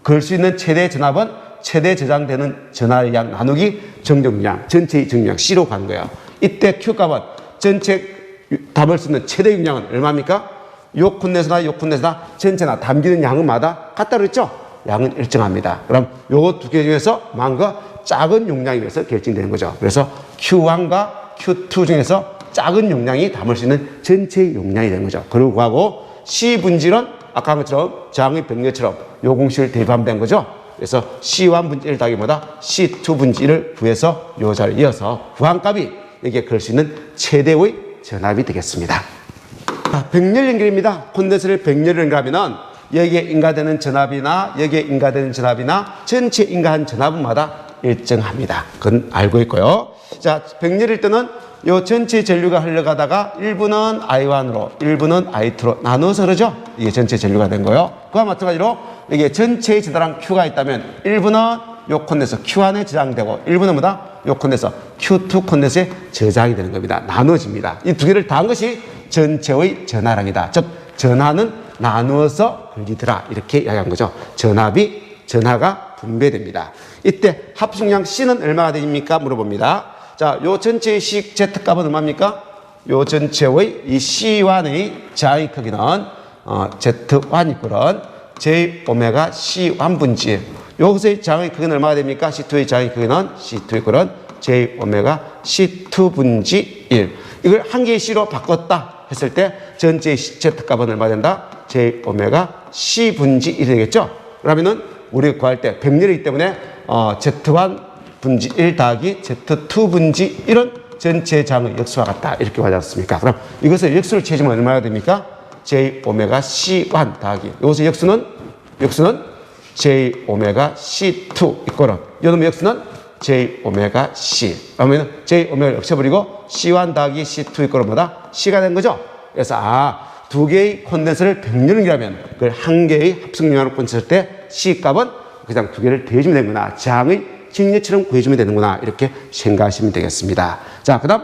걸 수 있는 최대 전압은 최대 저장되는 전하의 양 나누기 정정량, 전체의 정량 C로 가는 거예요. 이때 Q 값은 전체 담을 수 있는 최대 용량은 얼마입니까? 요 콘덴서나 요 콘덴서나 전체나 담기는 양은 마다 같다 그랬죠? 양은 일정합니다. 그럼 요거 두 개 중에서 많고 작은 용량에 의해서 결정되는 거죠. 그래서 Q1과 Q2 중에서 작은 용량이 담을 수 있는 전체의 용량이 되는 거죠. 그리고 구하고 C 분질은 아까 한 것처럼 저항의 병렬처럼 요 공식을 대입하면 된 거죠. 그래서 C1 분지 1 더하기 뭐다? C2 분지 1을 구해서 요 자리를 이어서 구한값이 여기에 걸 수 있는 최대의 전압이 되겠습니다. 병렬 연결입니다. 콘덴서를 병렬 연결하면은 여기에 인가되는 전압이나 여기에 인가되는 전압이나 전체 인가한 전압마다 일정합니다. 그건 알고 있고요. 자, 병렬일 때는 요 전체 전류가 흘러가다가 일부는 I1으로, 일부는 I2로 나눠서 흐르죠. 이게 전체 전류가 된 거예요. 그와 마찬가지로 이게 전체의 전하랑 Q가 있다면 일부는 요 콘덴서 Q 안에 저장되고 일부는 뭐다? 요 콘덴서 Q2 콘덴서에 저장이 되는 겁니다. 나눠집니다. 이 두 개를 더한 것이 전체의 전하량이다. 즉 전하는 나누어서 걸리더라. 이렇게 이야기한 거죠. 전하가 분배됩니다. 이때 합중량 C는 얼마가 됩니까? 물어봅니다. 자, 요 전체의 식 Z값은 얼마입니까? 요 전체의 이 C1의 저항의 크기는 Z1 이꼴은 J 오메가 C1 분지 1. 여기서의 저항의 크기는 얼마가 됩니까? C2의 저항의 크기는 C2 이꼴은 J 오메가 C2 분지 1. 이걸 한 개의 C로 바꿨다 했을 때 전체의 Z값은 얼마 된다? J 오메가 C 분지 1이 되겠죠? 그러면은 우리가 구할 때 병렬이기 때문에 Z1 분지 1 더하기 Z2 분지 1은 전체 장의 역수와 같다. 이렇게 하지 않습니까? 그럼 이것을 역수를 취해주면 얼마나 됩니까? J 오메가 C1 더하기. 이것의 역수는 J 오메가 C2 이꼬는 이놈의 역수는 J 오메가 C. 그러면 J 오메가를 없애버리고 C1 더하기 C2 이꼬는 뭐다? C가 된 거죠. 그래서 두 개의 콘덴서를 병렬이라면 그걸 한 개의 합성용량으로 꽂혔을 때 C 값은 그냥 두 개를 더해주면 되는구나. 장의 직례처럼 구해주면 되는구나. 이렇게 생각하시면 되겠습니다. 자, 그 다음,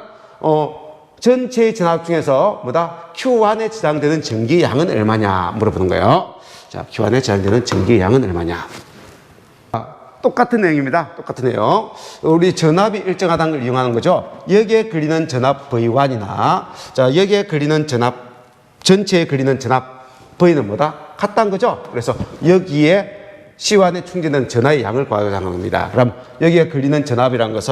전체 전압 중에서 뭐다? Q1에 저장되는 전기 양은 얼마냐 물어보는 거예요. 자, Q1에 저장되는 전기 양은 얼마냐. 똑같은 내용입니다. 똑같은 내용. 우리 전압이 일정하다는 걸 이용하는 거죠. 여기에 걸리는 전압 V1이나, 자, 여기에 걸리는 전압, 전체에 걸리는 전압 V는 뭐다? 같다는 거죠. 그래서 여기에 C1에 충전된 전압의 양을 구하고자 하는 겁니다. 그럼 여기에 걸리는 전압이란 것은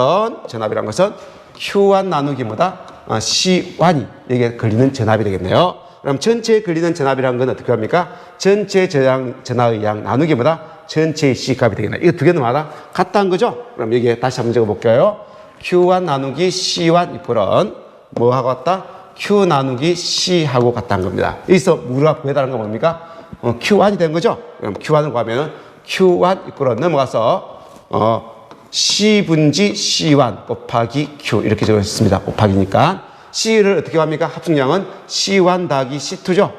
Q1 나누기 뭐다? C1이 여기에 걸리는 전압이 되겠네요. 그럼 전체에 걸리는 전압이라는 건 어떻게 합니까? 전체 전압의 양 나누기 뭐다? 전체의 C 값이 되겠네. 이거 두 개는 뭐다? 같다는 거죠? 그럼 여기에 다시 한번 적어볼게요. Q1 나누기 C1 이꼴은 뭐하고 같다? Q 나누기 C하고 같다는 겁니다. 여기서 우리가 구해달라는 건 뭡니까? Q1이 된 거죠? 그럼 Q1을 구하면은 Q1 이꼴은 넘어가서 C분지 C1 곱하기 Q 이렇게 적었습니다. 곱하기니까 C를 어떻게 합니까? 합성량은 C1 더하기 C2죠.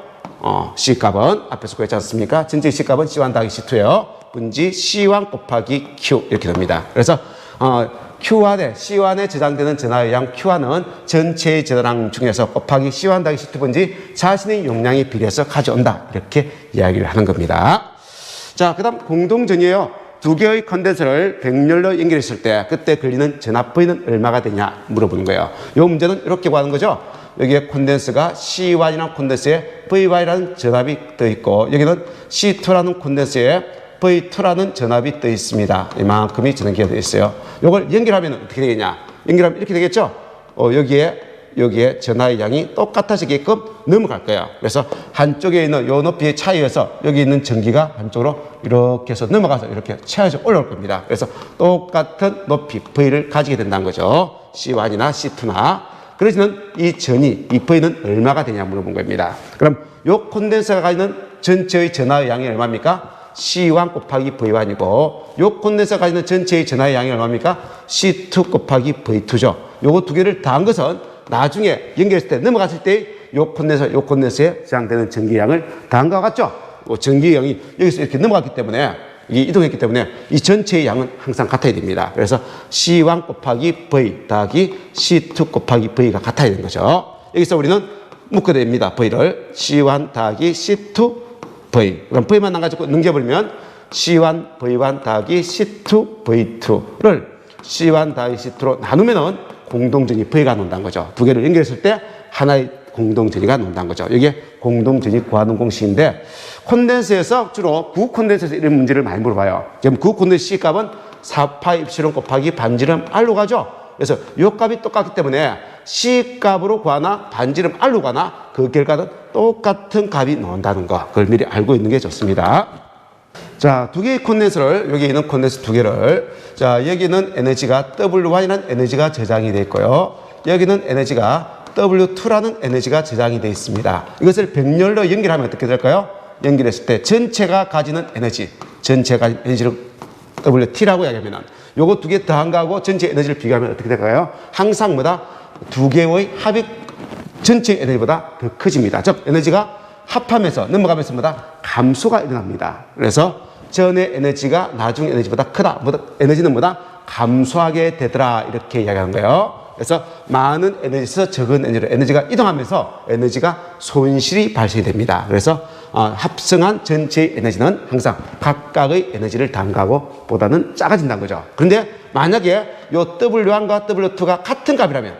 C값은 앞에서 구했지 않습니까? 전체 C값은 C1 더하기 C2예요. 분지 C1 곱하기 Q 이렇게 됩니다. 그래서 C1에 저장되는 전압의 양 Q1은 전체의 전압 중에서 곱하기 C1 더하기 C2 분지 자신의 용량에 비례해서 가져온다. 이렇게 이야기를 하는 겁니다. 자, 그 다음 공동전이에요. 두 개의 컨덴서를 병렬로 연결했을 때 그때 걸리는 전압 V는 얼마가 되냐 물어보는 거예요. 이 문제는 이렇게 구하는 거죠. 여기에 콘덴서가 C1이라는 콘덴서에 V1이라는 전압이 떠 있고 여기는 C2라는 콘덴서에 V2라는 전압이 떠 있습니다. 이만큼이 전원기가 되어 있어요. 이걸 연결하면 어떻게 되겠냐? 연결하면 이렇게 되겠죠? 여기에 전압의 양이 똑같아지게끔 넘어갈 거예요. 그래서 한쪽에 있는 요 높이의 차이에서 여기 있는 전기가 한쪽으로 이렇게 해서 넘어가서 이렇게 채워져 올라올 겁니다. 그래서 똑같은 높이 V를 가지게 된다는 거죠. C1이나 C2나. 그러시는 이 V는 얼마가 되냐 물어본 겁니다. 그럼 요 콘덴서가 가지는 전체의 전압의 양이 얼마입니까? C1 곱하기 V1이고 요 콘덴서가 가지는 전체의 전압의 양이 얼마입니까? C2 곱하기 V2죠. 요거 두 개를 더한 것은 나중에 연결했을 때 넘어갔을 때 요 콘덴서에 저장되는 전기량을 더한 것과 같죠? 전기량이 여기서 이렇게 넘어갔기 때문에 이게 이동했기 때문에 이 전체의 양은 항상 같아야 됩니다. 그래서 C1 곱하기 V 더하기 C2 곱하기 V가 같아야 되는 거죠. 여기서 우리는 묶어야 됩니다. V를 C1 더하기 C2 V. 그럼 V만 남가지고 넘겨버리면 C1 V1 더하기 C2 V2를 C1 더하기 C2로 나누면은 공동전이 V가 논다는 거죠. 두 개를 연결했을 때 하나의 공동전이가 논다는 거죠. 이게 공동전이 구하는 공식인데 콘덴서에서 주로 구콘덴서에서 이런 문제를 많이 물어봐요. 지금 구콘덴서 C 값은 4파이 입실론 곱하기 반지름 R로 가죠. 그래서 이 값이 똑같기 때문에 C 값으로 구하나 반지름 R로 가나 그 결과는 똑같은 값이 나온다는 거. 그걸 미리 알고 있는 게 좋습니다. 자, 두 개의 콘덴서를, 여기 있는 콘덴서 두 개를, 자, 여기는 에너지가 W1이라는 에너지가 저장이 되어 있고요. 여기는 에너지가 W2라는 에너지가 저장이 되어 있습니다. 이것을 병렬로 연결하면 어떻게 될까요? 연결했을 때 전체가 가지는 에너지를 WT라고 이야기하면 요거 두 개 더한 거하고 전체 에너지를 비교하면 어떻게 될까요? 항상 뭐다? 두 개의 합이 전체 에너지보다 더 커집니다. 즉, 에너지가 합하면서 넘어가면서 뭐다? 감소가 일어납니다. 그래서 전의 에너지가 나중 에너지보다 크다. 에너지는 뭐다? 감소하게 되더라. 이렇게 이야기하는 거예요. 그래서 많은 에너지에서 적은 에너지로 에너지가 이동하면서 에너지가 손실이 발생이 됩니다. 그래서 합성한 전체의 에너지는 항상 각각의 에너지를 더한 거하고 보다는 작아진다는 거죠. 그런데 만약에 요 W1과 W2가 같은 값이라면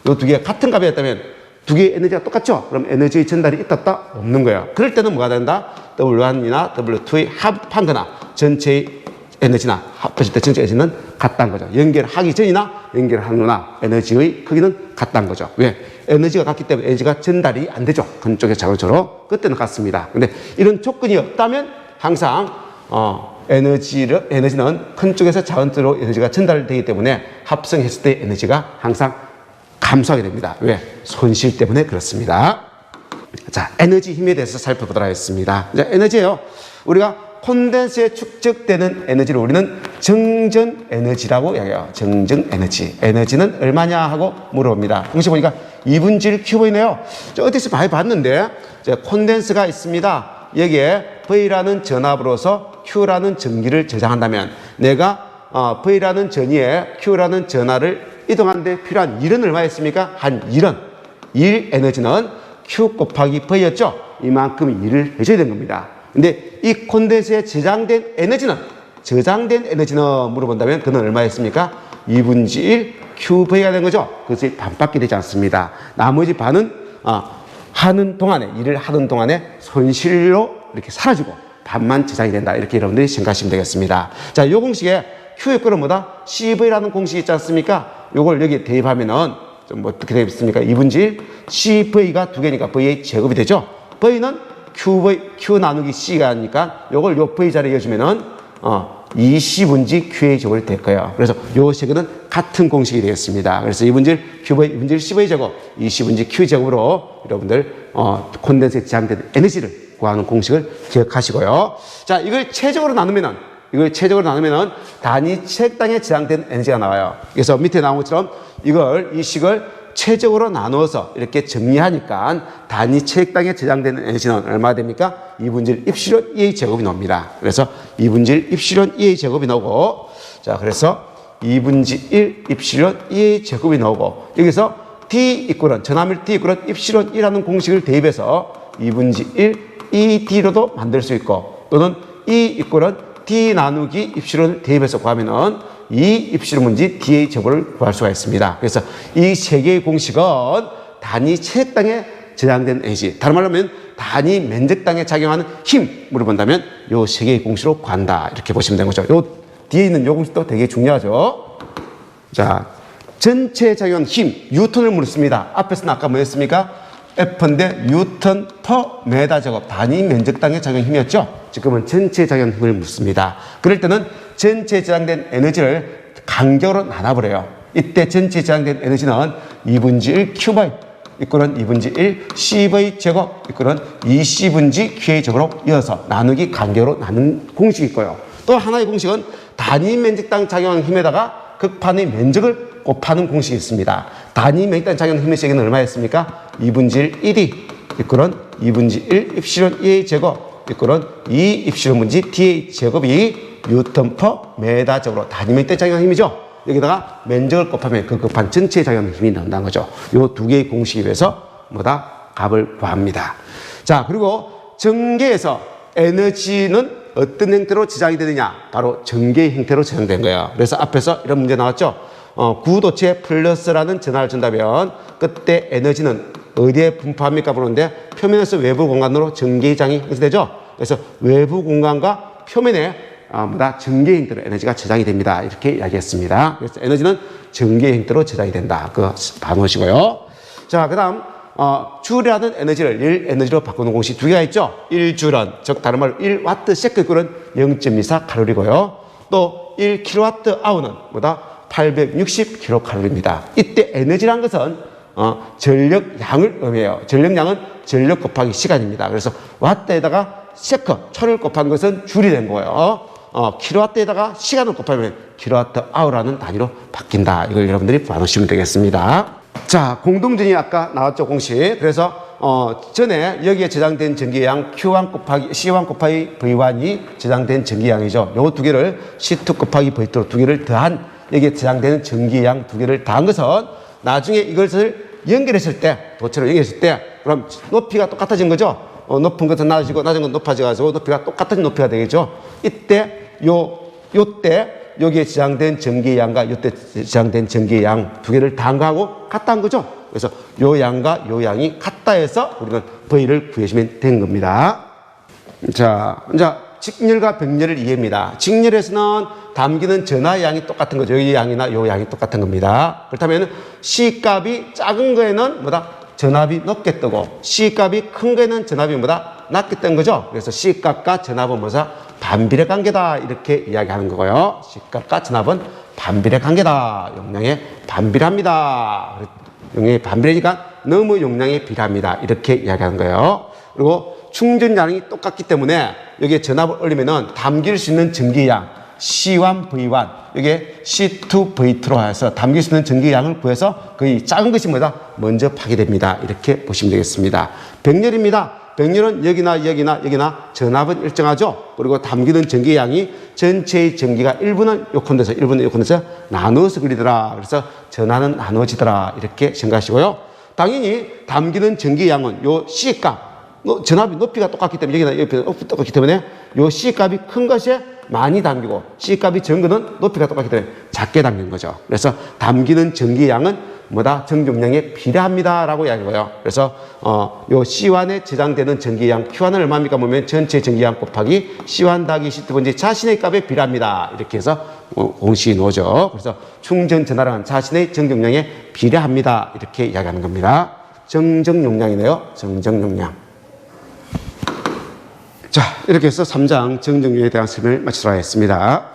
요 두 개가 같은 값이었다면 두 개의 에너지가 똑같죠? 그럼 에너지의 전달이 있다 없는 거예요. 그럴 때는 뭐가 된다? W1이나 W2의 합한 거나 전체의 에너지나 합했을 때 전체 에너지는 같다는 거죠. 연결하기 전이나 연결한 후나 에너지의 크기는 같다는 거죠. 왜? 에너지가 같기 때문에 에너지가 전달이 안 되죠. 한쪽에 자극적으로. 그때는 같습니다. 근데 이런 조건이 없다면 항상 에너지는 큰 쪽에서 작은 쪽으로 에너지가 전달되기 때문에 합성했을 때 에너지가 항상 감소하게 됩니다. 왜? 손실 때문에 그렇습니다. 자, 에너지 힘에 대해서 살펴보도록 하겠습니다. 자, 에너지예요. 우리가 콘덴서에 축적되는 에너지를 우리는 정전 에너지라고 이야기해요. 정전 에너지. 에너지는 얼마냐 하고 물어봅니다. 공식 보니까 2분의 1 큐브이네요. 어디서 많이 봤는데, 콘덴서가 있습니다. 여기에 V라는 전압으로서 Q라는 전기를 저장한다면 내가 V라는 전위에 Q라는 전하를 이동하는 데 필요한 일은 얼마였습니까? 한 1은. 일 에너지는 Q 곱하기 V였죠? 이만큼 일을 해줘야 되는 겁니다. 근데 이 콘덴서에 저장된 에너지는 물어본다면 그는 얼마였습니까? 2분의 1 QV가 된 거죠. 그것이 반밖에 되지 않습니다. 나머지 반은 일을 하는 동안에 손실로 이렇게 사라지고 반만 저장이 된다. 이렇게 여러분들이 생각하시면 되겠습니다. 자, 이 공식에 Q의 꼴은 뭐다? CV라는 공식이 있지 않습니까? 요걸 여기 대입하면은 좀 어떻게 되어 있습니까? 2분의 1 CV가 두 개니까 V의 제곱이 되죠. V는 Q 나누기 C가 하니까 요걸 요 V 자리에 이어주면은 20분지 Q의 제곱이 될 거예요. 그래서 요 세 개는 같은 공식이 되겠습니다. 그래서 2분의 1 QV, 2분의 1 CV 제곱, 20분지 Q 제곱으로 여러분들 콘덴서에 저장된 에너지를 구하는 공식을 기억하시고요. 자, 이걸 최적으로 나누면은 단위 체액당에 저장된 에너지가 나와요. 그래서 밑에 나온 것처럼 이 식을 최적으로 나누어서 이렇게 정리하니까 단위 체액당에 저장되는 에너지는 얼마가 됩니까? 2분의 1 입실론 2의 제곱이 나옵니다. 그래서 2분의 1 입실론 2의 제곱이 나오고, 자, 그래서 2분의 1 입실론 2의 제곱이 나오고, 여기서 D 이꼴은 전압일 D 이꼴은 입실론 1라는 공식을 대입해서 2분의 1 ED로도 만들 수 있고, 또는 E 이꼴은 D 나누기 입실론을 대입해서 구하면은 이 입실론 문제 D의 제곱을 구할 수가 있습니다. 그래서 이 세 개의 공식은 단위 체액당에 저장된 에너지, 다른 말로 하면 단위 면적당에 작용하는 힘 물어본다면 이 세 개의 공식으로 구한다. 이렇게 보시면 되는 거죠. 요 뒤에 있는 요 공식도 되게 중요하죠. 자, 전체에 작용하는 힘, 뉴턴을 물었습니다. 앞에서는 아까 뭐였습니까? F인데 뉴턴 퍼 메다 제곱, 단위 면적당에 작용 힘이었죠. 지금은 전체에 작용 힘을 묻습니다. 그럴 때는 전체에 저장된 에너지를 간격으로 나눠버려요. 이때 전체에 저장된 에너지는 2분의 1 Q바이 이꼴은 2분의 1 CV 제곱 이꼴은 20분의 Q의 제곱으로 이어서 나누기 간격으로 나눈 공식이 있고요. 또 하나의 공식은 단위 면적당 작용하는 힘에다가 극판의 면적을 곱하는 공식이 있습니다. 단위 면적당 작용하는 힘의 세기는 얼마였습니까? 2분의 1 1이 이꼴은 2분의 1 입실론 2의 제곱 이꼴은 2 입실론 분지 D의 제곱이 뉴턴 퍼 메다 제곱으로 단위 면적당 작용하는 힘이죠. 여기다가 면적을 곱하면 그 급한 전체에 작용하는 힘이 나온다는 거죠. 이 두 개의 공식에 의해서 값을 구합니다. 자, 그리고 전개에서 에너지는 어떤 형태로 저장이 되느냐? 바로 전개의 형태로 저장된 거예요. 그래서 앞에서 이런 문제 나왔죠. 구도체에 플러스라는 전하를 준다면 그때 에너지는 어디에 분포합니까? 보는데 표면에서 외부 공간으로 전개장이 형성되죠. 그래서 외부 공간과 표면에 전개 형태로 에너지가 저장이 됩니다. 이렇게 이야기했습니다. 그래서 에너지는 전개 형태로 저장이 된다. 그거 봐놓으시고요. 자, 그 다음 주라는 에너지를 1 에너지로 바꾸는 공식 두 개가 있죠. 1주란, 즉 다른 말로 1와트 세컨 꼴은 0.24 칼로리고요. 또 1kW 아워는 860 킬로칼로리입니다. 이때 에너지란 것은 전력량을 의미해요. 전력량은 전력 곱하기 시간입니다. 그래서 와트에다가 세컨, 초를 곱한 것은 줄이 된 거예요. 킬로와트에다가 시간을 곱하면 킬로와트 아워라는 단위로 바뀐다. 이걸 여러분들이 봐놓으시면 되겠습니다. 자, 공동전이 아까 나왔죠, 공식. 그래서 전에 여기에 저장된 전기양 Q1 곱하기 C1 곱하기 V1이 저장된 전기양이죠. 요 두 개를 C2 곱하기 V2로 두 개를 더한 여기에 저장되는 전기양 두 개를 더한 것은 나중에 이것을 연결했을 때, 도체로 연결했을 때 그럼 높이가 똑같아진 거죠. 높은 것은 낮아지고 낮은 건 높아져가지고 높이가 똑같은 높이가 되겠죠. 이때 요때 여기에 저장된 전기양과 요때 저장된 전기양 두 개를 더한 거하고 같다는 거죠. 그래서 요 양과 요 양이 같다 해서 우리는 V를 구해주면 된 겁니다. 자, 이제 직렬과 병렬을 이해합니다. 직렬에서는 담기는 전하의 양이 똑같은 거죠. 이 양이나 요 양이 똑같은 겁니다. 그렇다면 C 값이 작은 거에는 전압이 높게 뜨고 C 값이 큰 거에는 전압이 낮게 뜬 거죠. 그래서 C 값과 전압은 반비례 관계다. 이렇게 이야기하는 거고요. C 값과 전압은 반비례 관계다. 용량에 반비례합니다. 용량의 반비례니까 너무 용량에 비례합니다. 이렇게 이야기하는 거예요. 그리고 충전량이 똑같기 때문에 여기에 전압을 올리면은 담길 수 있는 전기량 C1, V1 이게 C2, V2로 해서 담길 수 있는 전기량을 구해서 거의 작은 것이 뭐다? 먼저 파괴됩니다. 이렇게 보시면 되겠습니다. 병렬입니다. 병렬은 여기나 전압은 일정하죠. 그리고 담기는 전기량이 전체의 전기가 1분은 요컨대서 1분은 요컨대서 나누어서 그리더라. 그래서 전하는 나누어지더라. 이렇게 생각하시고요. 당연히 담기는 전기량은 요 C값 전압이 높이가 똑같기 때문에 여기나 옆에 똑같기 때문에 요 C값이 큰 것에 많이 담기고 C값이 적은 거는 높이가 똑같기 때문에 작게 담기는 거죠. 그래서 담기는 전기량은 뭐다? 정용량에 비례합니다. 라고 이야기해요. 그래서 요 C1에 저장되는 전기량 Q1은 얼마입니까? 보면 전체 전기량 곱하기 C1 더하기 C2번째 자신의 값에 비례합니다. 이렇게 해서 공식이 나오죠. 그래서 충전 전하량은 자신의 정정량에 비례합니다. 이렇게 이야기하는 겁니다. 정정용량이네요. 정정용량. 자, 이렇게 해서 3장 정정용에 대한 설명을 마치도록 하겠습니다.